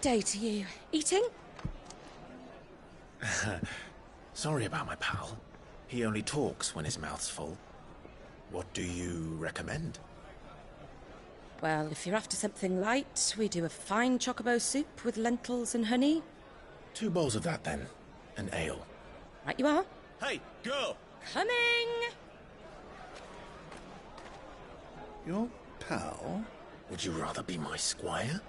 Good day to you. Eating? Sorry about my pal. He only talks when his mouth's full. What do you recommend? Well, if you're after something light, we do a fine chocobo soup with lentils and honey. 2 bowls of that, then. An ale. Right you are. Hey, girl! Coming! Your pal? Would you rather be my squire?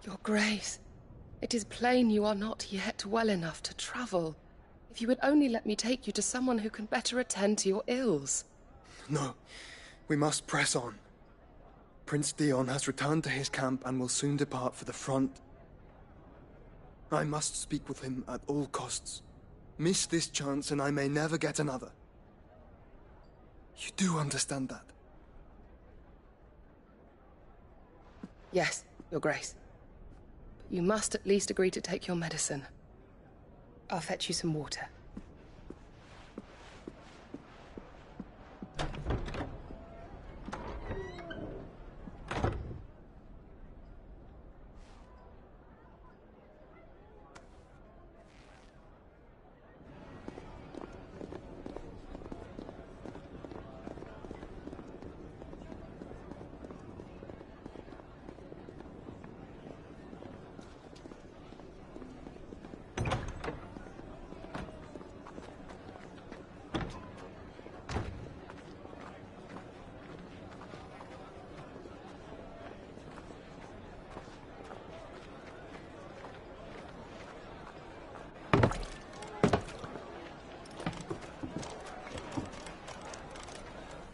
Your Grace, it is plain you are not yet well enough to travel. If you would only let me take you to someone who can better attend to your ills. No, we must press on. Prince Dion has returned to his camp and will soon depart for the front. I must speak with him at all costs. Miss this chance and I may never get another. You do understand that? Yes, Your Grace. But you must at least agree to take your medicine. I'll fetch you some water.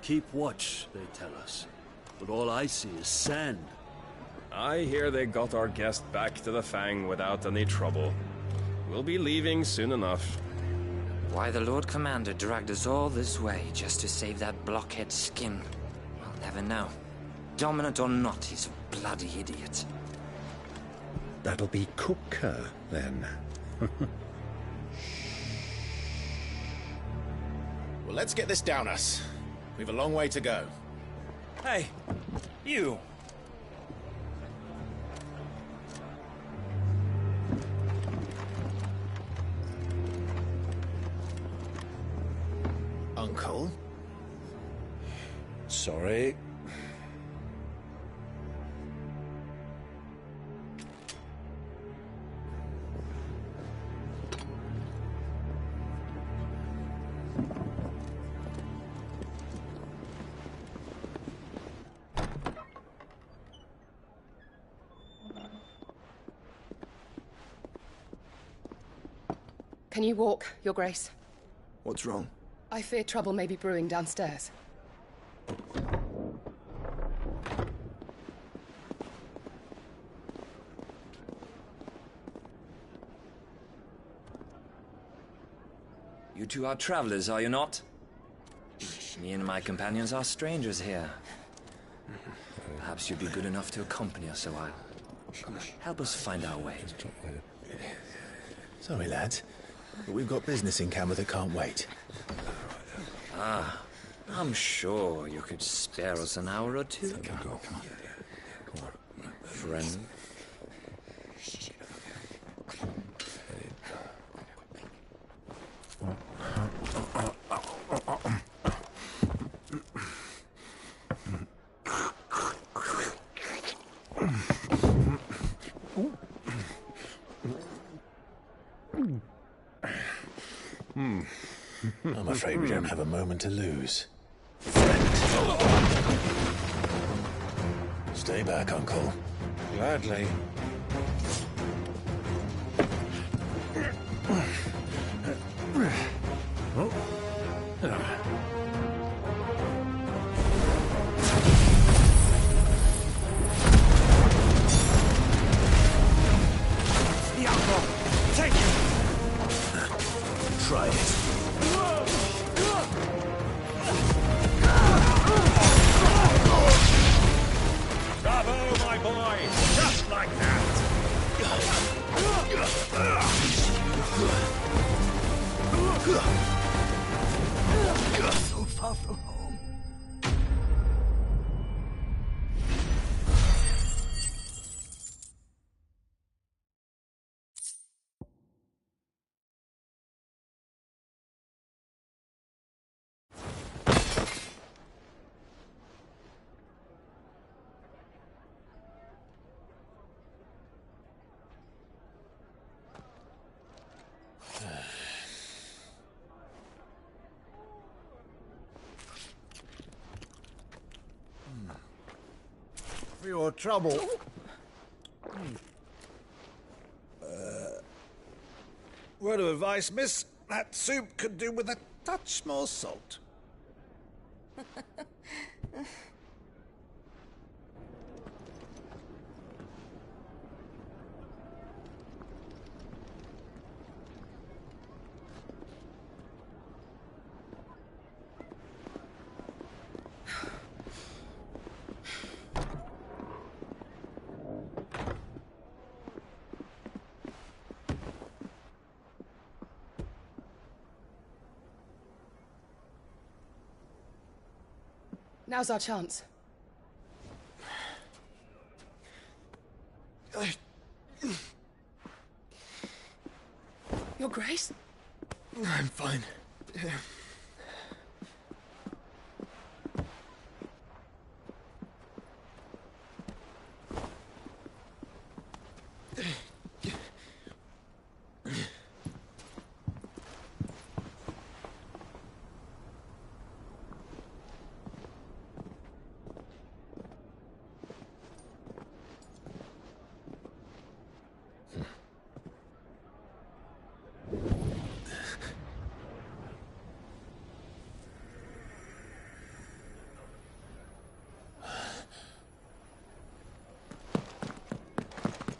Keep watch, they tell us. But all I see is sand. I hear they got our guest back to the Fang without any trouble. We'll be leaving soon enough. Why the Lord Commander dragged us all this way just to save that blockhead skin, we'll never know. Dominant or not, he's a bloody idiot. That'll be Cooker, then. Well, let's get this down us. We've a long way to go. Hey, you! Uncle? Sorry. Can you walk, Your Grace? What's wrong? I fear trouble may be brewing downstairs. You two are travelers, are you not? Me and my companions are strangers here. Perhaps you'd be good enough to accompany us a while. Help us find our way. Sorry, lads, but we've got business in Camber that can't wait. Ah, I'm sure you could spare us an hour or two. Friend. I'm afraid we don't have a moment to lose. Stay Stay back, Uncle. Gladly. Iago, take him! Try it. Bravo, my boy! Just like that! So far from home. For your trouble. Word of advice, miss. That soup could do with a touch more salt. Now's our chance. Your Grace? I'm fine.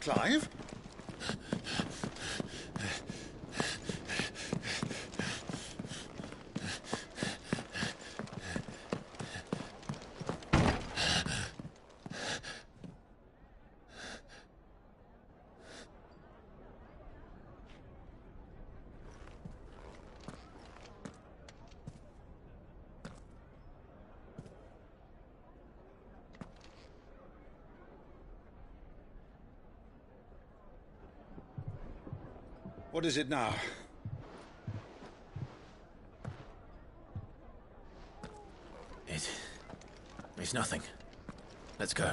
Clive? What is it now? It's nothing. Let's go.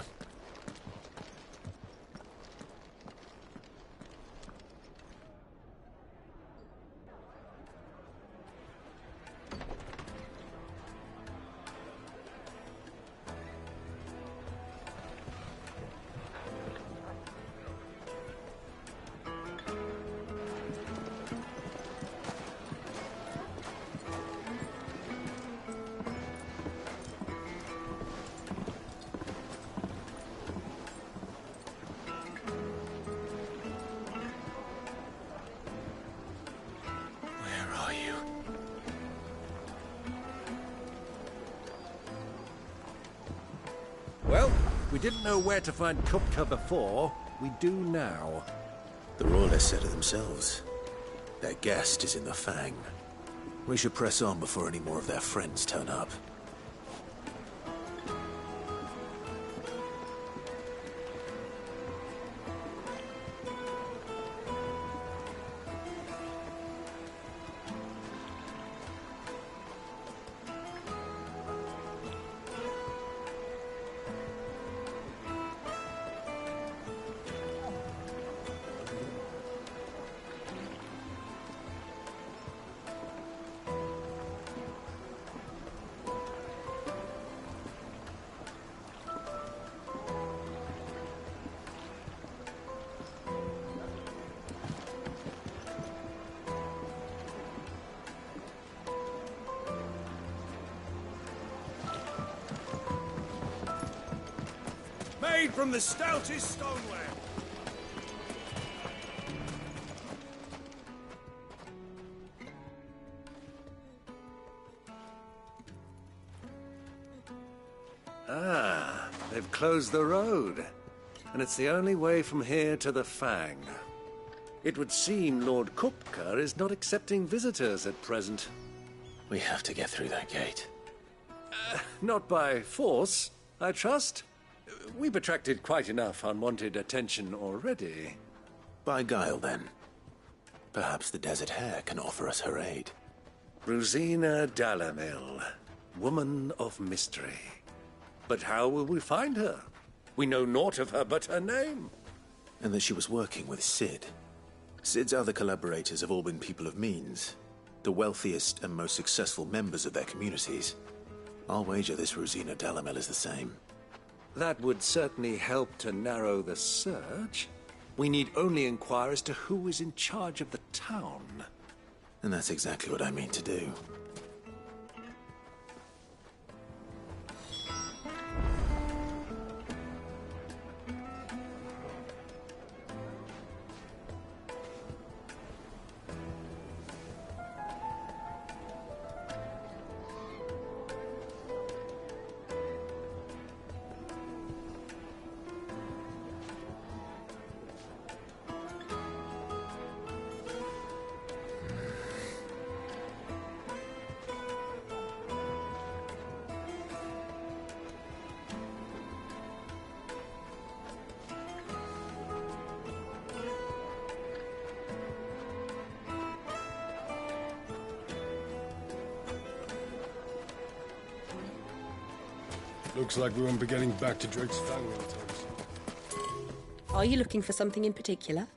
Well, we didn't know where to find Kupka before. We do now. The Royalists said it themselves. Their guest is in the Fang. We should press on before any more of their friends turn up. from the stoutest stoneware. Ah, they've closed the road. And it's the only way from here to the Fang. It would seem Lord Kupka is not accepting visitors at present. We have to get through that gate. Not by force, I trust. We've attracted quite enough unwanted attention already. By guile, then. Perhaps the Desert Hare can offer us her aid. Rosina Dalamil, woman of mystery. But how will we find her? We know naught of her but her name. And that she was working with Cid. Cid's other collaborators have all been people of means, the wealthiest and most successful members of their communities. I'll wager this Rosina Dalamil is the same. That would certainly help to narrow the search. We need only inquire as to who is in charge of the town. And that's exactly what I mean to do. Looks like we won't be getting back to Drake's Fang anytime soon. Are you looking for something in particular?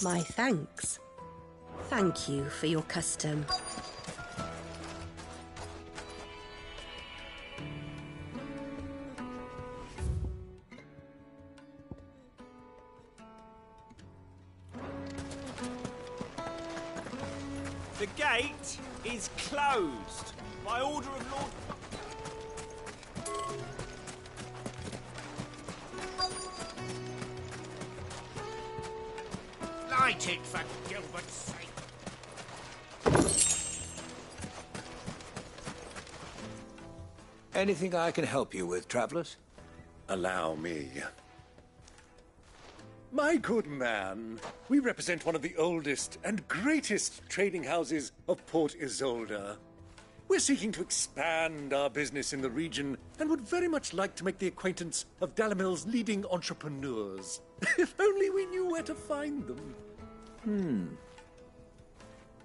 My thanks. Thank you for your custom. The gate is closed by order of Lord... Light it, for Gilbert's sake. Anything I can help you with, travelers? Allow me. My good man, we represent one of the oldest and greatest trading houses of Port Isolde. We're seeking to expand our business in the region and would very much like to make the acquaintance of Dalamil's leading entrepreneurs. If only we knew where to find them.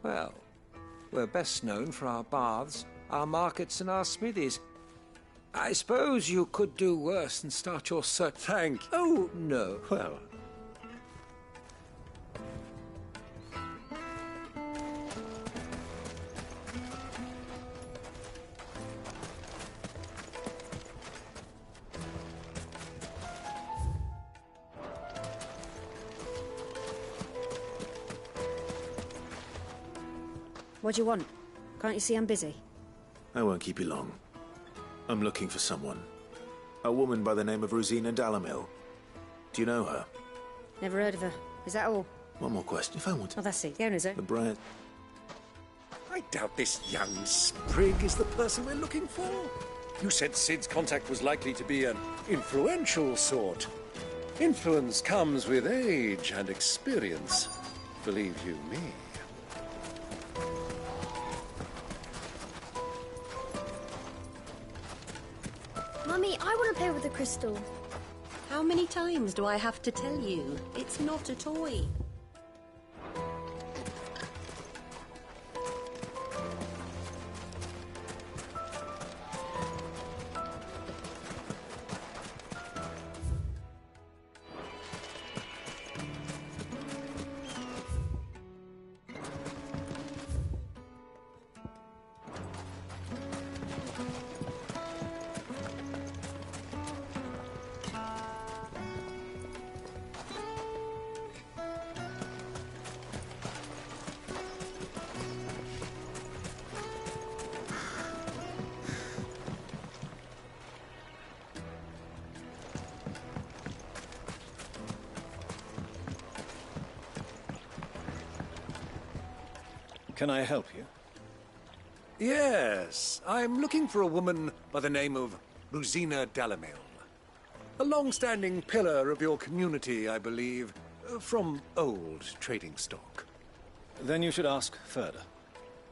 Well, we're best known for our baths, our markets, and our smithies. I suppose you could do worse than start your search. Thank you. Oh, no. Well. What do you want? Can't you see I'm busy? I won't keep you long. I'm looking for someone. A woman by the name of Rosina Dalamil. Do you know her? Never heard of her. Is that all? One more question, if I want. Oh, that's it. The owner's it. The brand. I doubt this young sprig is the person we're looking for. You said Cid's contact was likely to be an influential sort. Influence comes with age and experience. Believe you me. Mummy, I want to play with the crystal. How many times do I have to tell you? It's not a toy. Can I help you? Yes, I'm looking for a woman by the name of Rosina Dalamil. A long-standing pillar of your community, I believe, from old trading stock. Then you should ask Ferda.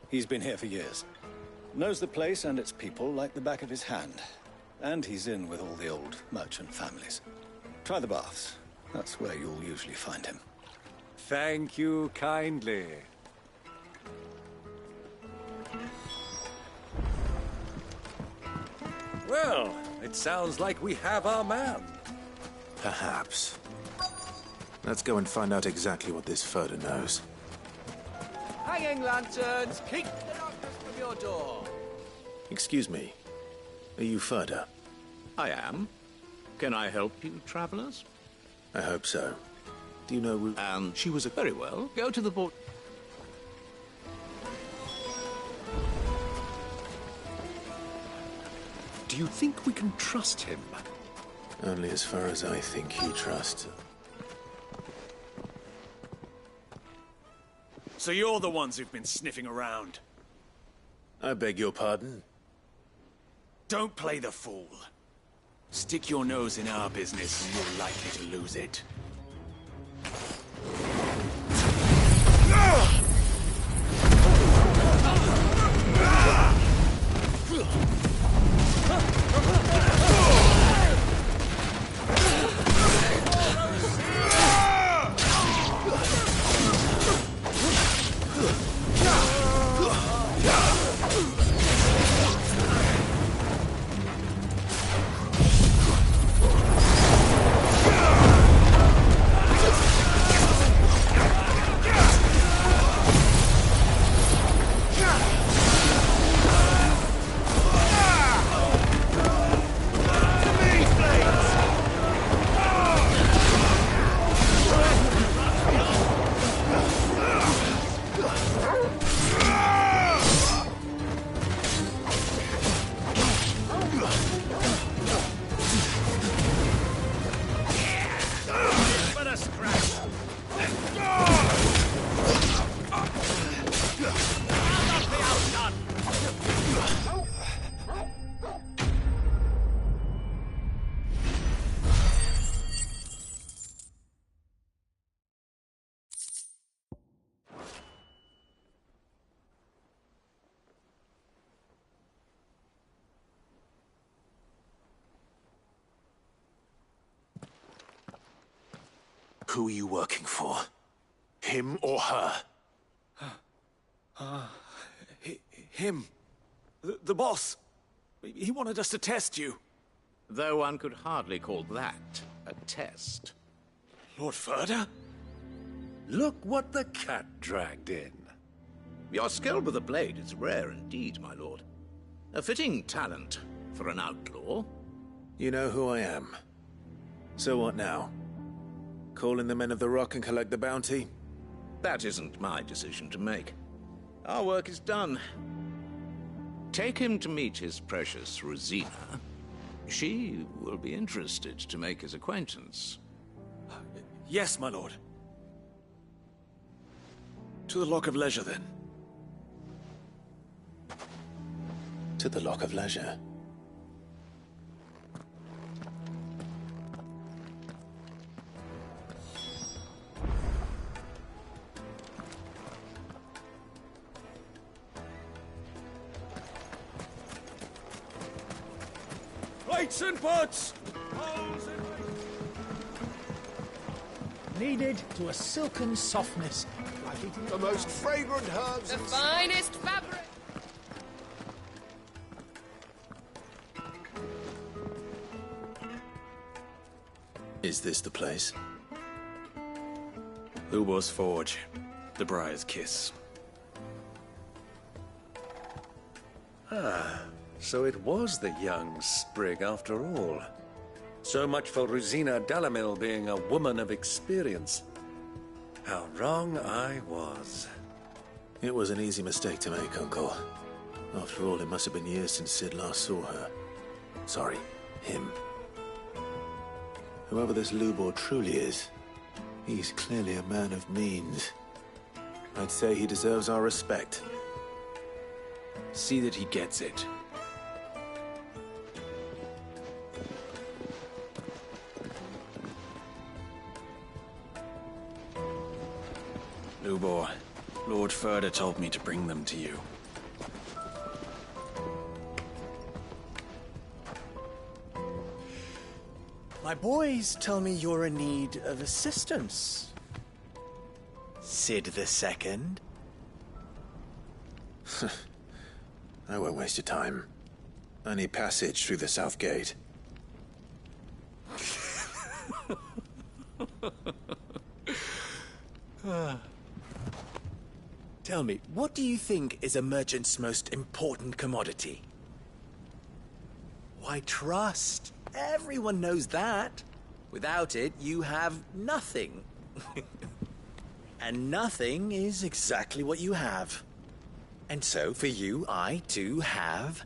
He's been here for years. Knows the place and its people like the back of his hand. And he's in with all the old merchant families. Try the baths. That's where you'll usually find him. Thank you kindly. Well, it sounds like we have our man. Perhaps. Let's go and find out exactly what this Ferda knows. Hanging lanterns, keep the darkness from your door. Excuse me. Are you Ferda? I am. Can I help you, travelers? I hope so. Do you know... she was very well. Go to the boat. Do you think we can trust him? Only as far as I think he trusts. So you're the ones who've been sniffing around. I beg your pardon? Don't play the fool. Stick your nose in our business and you're likely to lose it. Who are you working for? Him or her? Him. The boss. He wanted us to test you. Though one could hardly call that a test. Lord Ferda? Look what the cat dragged in. Your skill with the blade is rare indeed, my lord. A fitting talent for an outlaw. You know who I am. So what now? Call in the Men of the Rock and collect the bounty? That isn't my decision to make. Our work is done. Take him to meet his precious Rosina. She will be interested to make his acquaintance. Yes, my lord. To the Lock of Leisure, then. To the Lock of Leisure. Plates and pots! Kneaded to a silken softness, like eating the most fragrant herbs. The finest fabric. Is this the place? Ubor's Forge. The Briar's Kiss. Ah, so it was the young sprig after all. So much for Rosina Dalamil being a woman of experience. How wrong I was. It was an easy mistake to make, Uncle. After all, it must have been years since Sid last saw her. Sorry, him. Whoever this Lubor truly is, he's clearly a man of means. I'd say he deserves our respect. See that he gets it. Lubor, Lord Furder told me to bring them to you. My boys tell me you're in need of assistance. Sid the Second? I won't waste your time. I need passage through the south gate. Tell me, what do you think is a merchant's most important commodity? Why, trust. Everyone knows that. Without it, you have nothing. And nothing is exactly what you have. And so, for you, I, too, have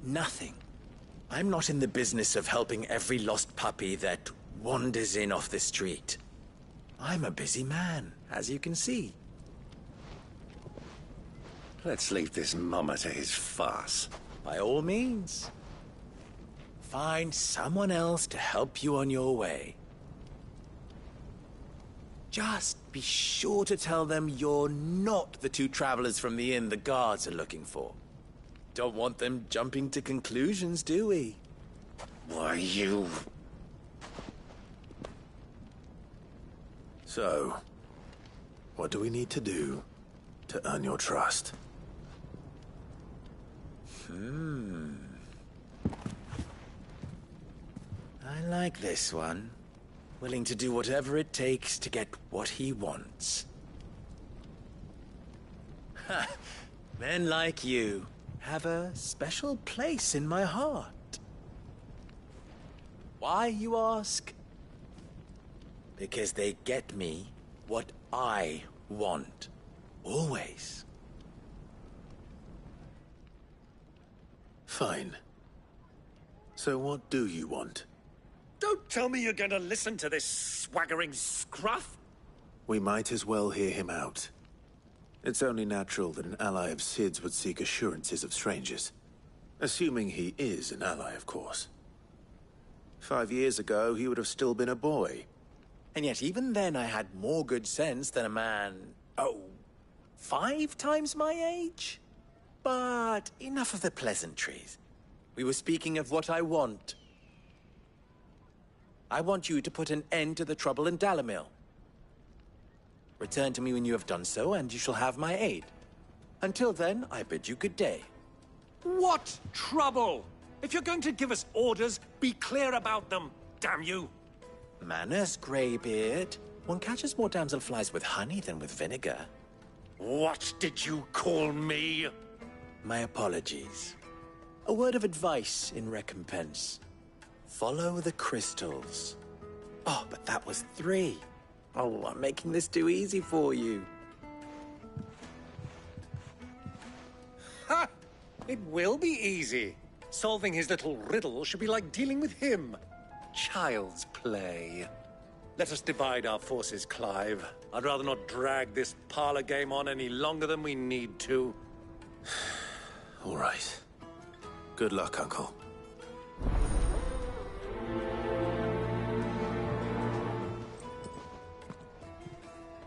nothing. I'm not in the business of helping every lost puppy that wanders in off the street. I'm a busy man, as you can see. Let's leave this mummer to his farce. By all means. Find someone else to help you on your way. Just be sure to tell them you're not the two travelers from the inn the guards are looking for. Don't want them jumping to conclusions, do we? Why, you... So, what do we need to do to earn your trust? I like this one. Willing to do whatever it takes to get what he wants. Ha! Men like you have a special place in my heart. Why, you ask? Because they get me what I want. Always. Fine. So what do you want? Don't tell me you're going to listen to this swaggering scruff! We might as well hear him out. It's only natural that an ally of Sid's would seek assurances of strangers. Assuming he is an ally, of course. 5 years ago, he would have still been a boy. And yet even then I had more good sense than a man, 5 times my age? But enough of the pleasantries. We were speaking of what I want. I want you to put an end to the trouble in Dalimil. Return to me when you have done so, and you shall have my aid. Until then, I bid you good day. What trouble? If you're going to give us orders, be clear about them, damn you! Manners, Greybeard. One catches more damselflies with honey than with vinegar. What did you call me? My apologies. A word of advice in recompense. Follow the crystals. Oh, but that was 3. Oh, I'm making this too easy for you. Ha! It will be easy. Solving his little riddle should be like dealing with him. Child's play. Let us divide our forces, Clive. I'd rather not drag this parlor game on any longer than we need to. All right. Good luck, Uncle.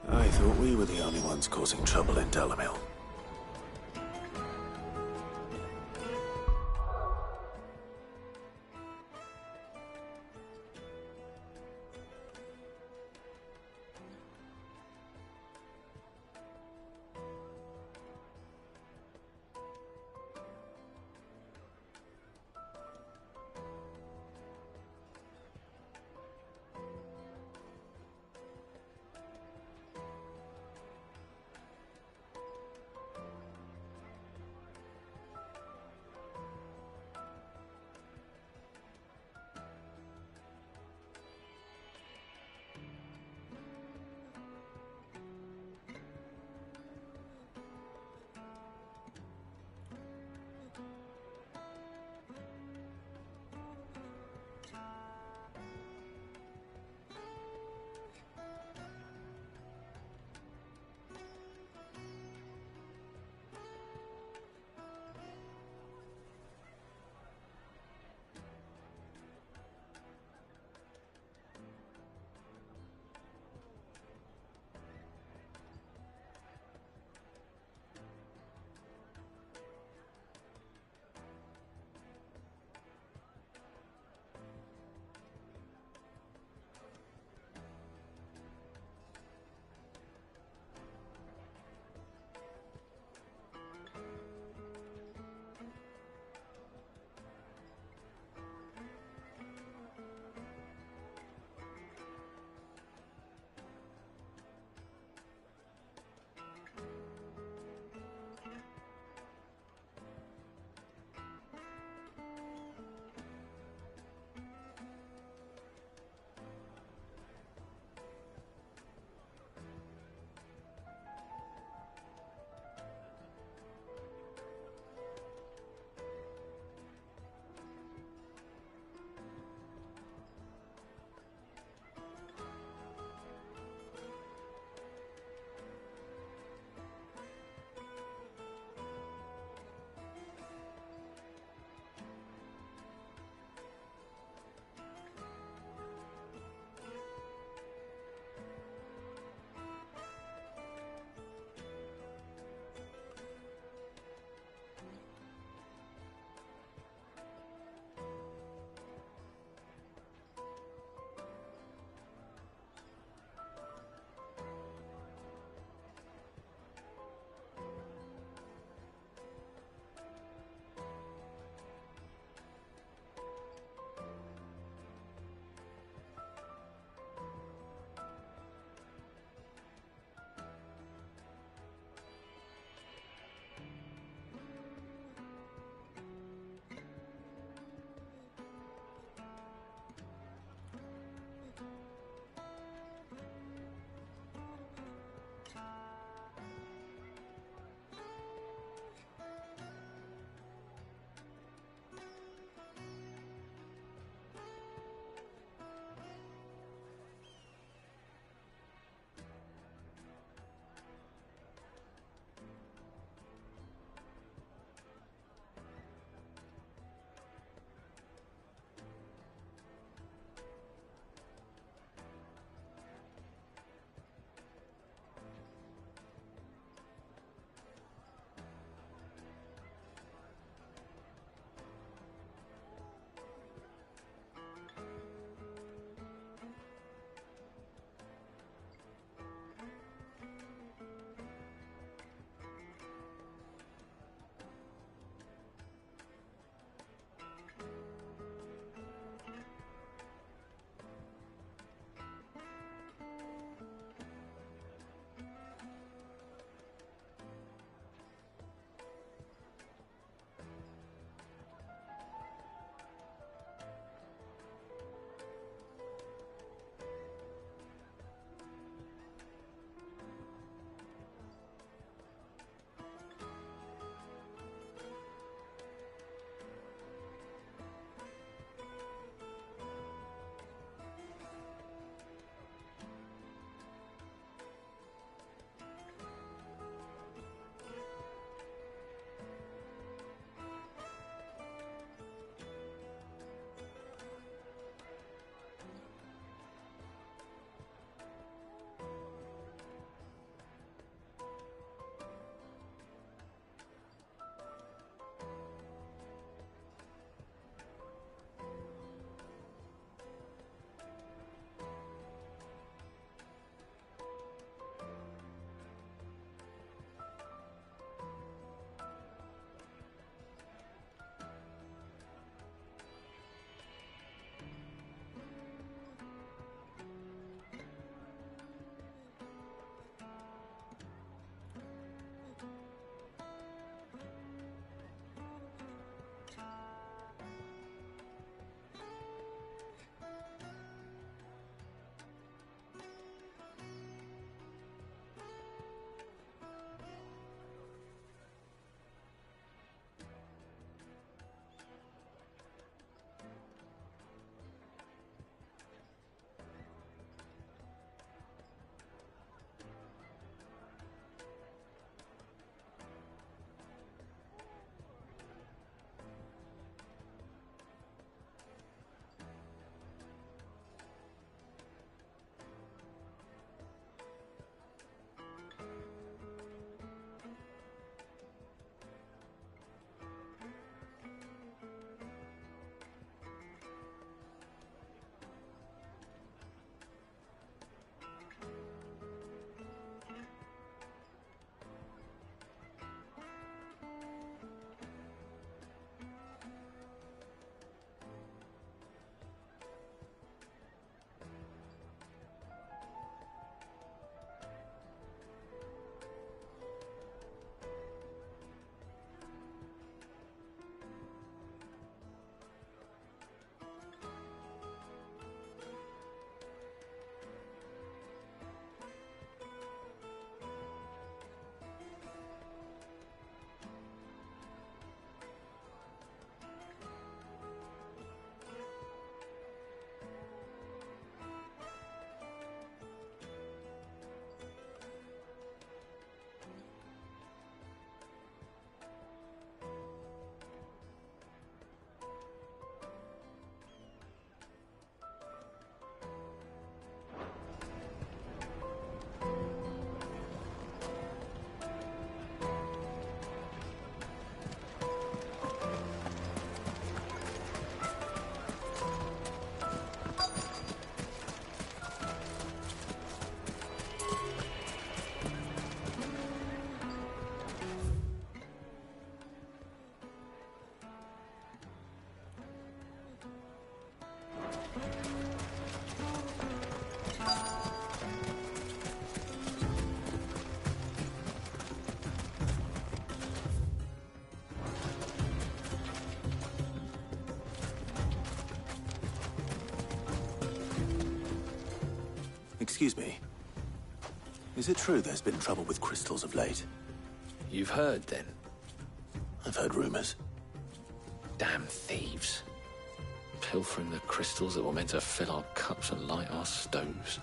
I thought we were the only ones causing trouble in Dalimil. Excuse me. Is it true there's been trouble with crystals of late? You've heard, then? I've heard rumors. Damn thieves. Pilfering the crystals that were meant to fill our cups and light our stoves.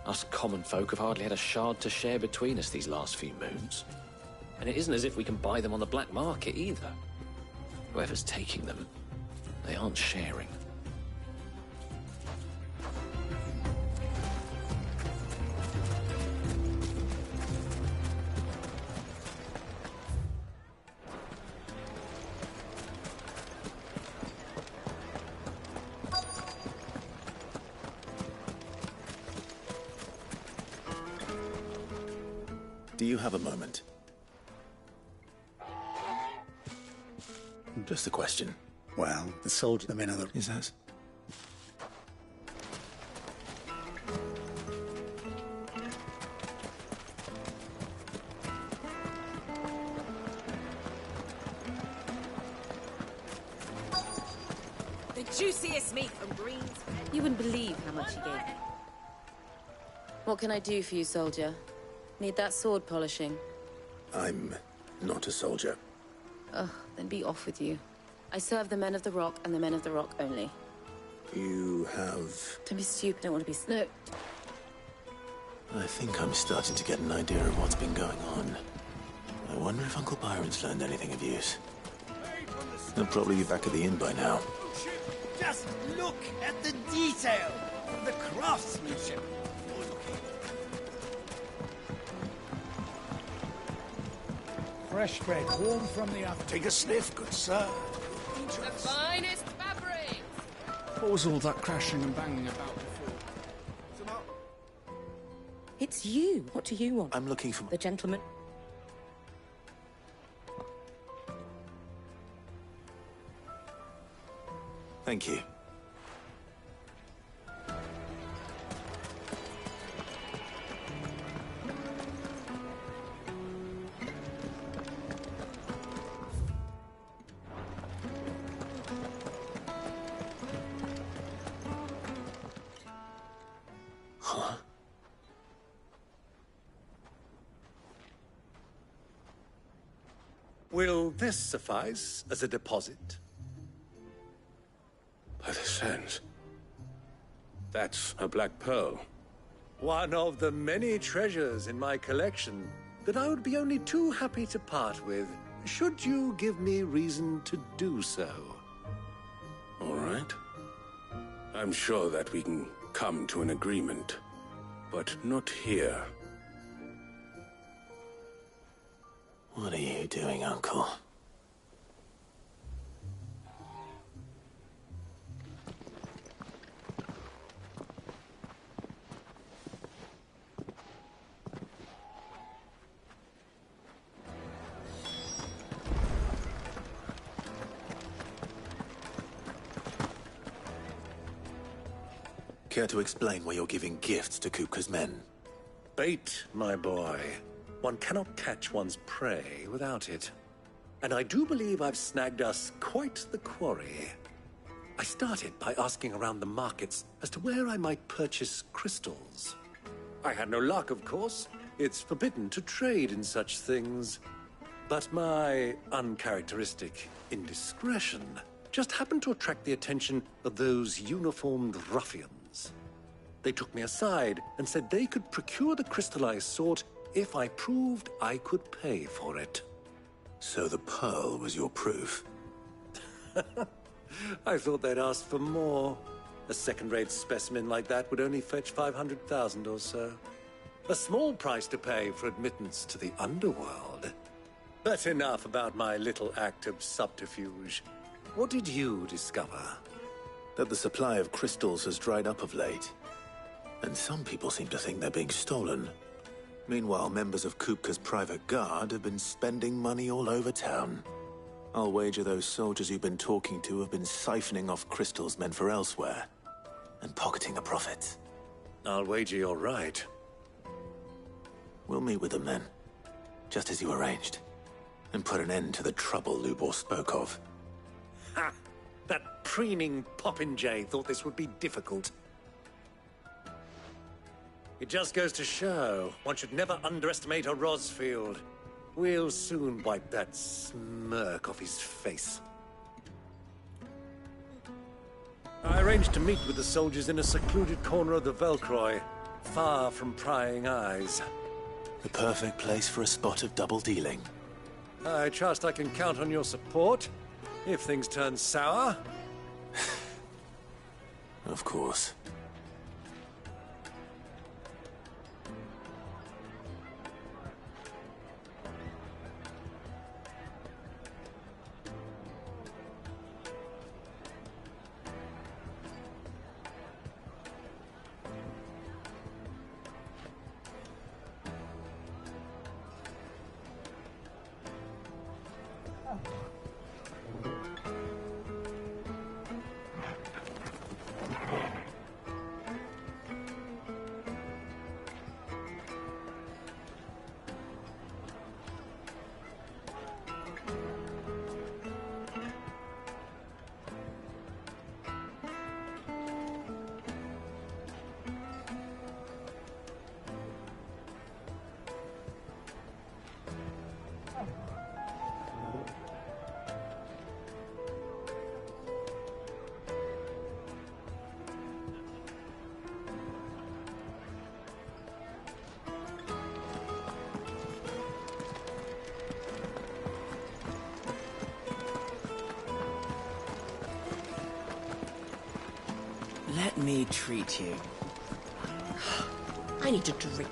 Us common folk have hardly had a shard to share between us these last few moons. And it isn't as if we can buy them on the black market either. Whoever's taking them, they aren't sharing. Do you have a moment? Just a question. Well, the soldier, the men are the... Is that? The juiciest meat from Greens. You wouldn't believe how much he gave me. What can I do for you, soldier? Need that sword polishing? I'm not a soldier. Ugh, then be off with you. I serve the men of the Rock and the men of the Rock only. You have... Don't be stupid, I don't want to be... No. I think I'm starting to get an idea of what's been going on. I wonder if Uncle Byron's learned anything of use. They'll probably be back at the inn by now. Just look at the detail of the craftsmanship. Fresh bread, warm from the oven. Take a sniff, good sir. The finest fabric! What was all that crashing and banging about before? It's you. What do you want? I'm looking for... The gentleman. Thank you. Huh? Will this suffice as a deposit? By the sands. That's a black pearl. One of the many treasures in my collection that I would be only too happy to part with, should you give me reason to do so. All right. I'm sure that we can come to an agreement, but not here. What are you doing, Uncle? Care to explain why you're giving gifts to Kupka's men? Bait, my boy. One cannot catch one's prey without it. And I do believe I've snagged us quite the quarry. I started by asking around the markets as to where I might purchase crystals. I had no luck, of course. It's forbidden to trade in such things. But my uncharacteristic indiscretion just happened to attract the attention of those uniformed ruffians. They took me aside and said they could procure the crystal I sought if I proved I could pay for it. So the pearl was your proof? I thought they'd ask for more. A second-rate specimen like that would only fetch 500,000 or so. A small price to pay for admittance to the underworld. But enough about my little act of subterfuge. What did you discover? That the supply of crystals has dried up of late. And some people seem to think they're being stolen. Meanwhile, members of Kupka's private guard have been spending money all over town. I'll wager those soldiers you've been talking to have been siphoning off crystals meant for elsewhere, and pocketing the profits. I'll wager you're right. We'll meet with them then, just as you arranged, and put an end to the trouble Lubor spoke of. Ha! That preening popinjay thought this would be difficult. It just goes to show one should never underestimate a Rosfield. We'll soon wipe that smirk off his face. I arranged to meet with the soldiers in a secluded corner of the Velcroy, far from prying eyes. The perfect place for a spot of double dealing. I trust I can count on your support if things turn sour. Of course. Let me treat you. I need a drink.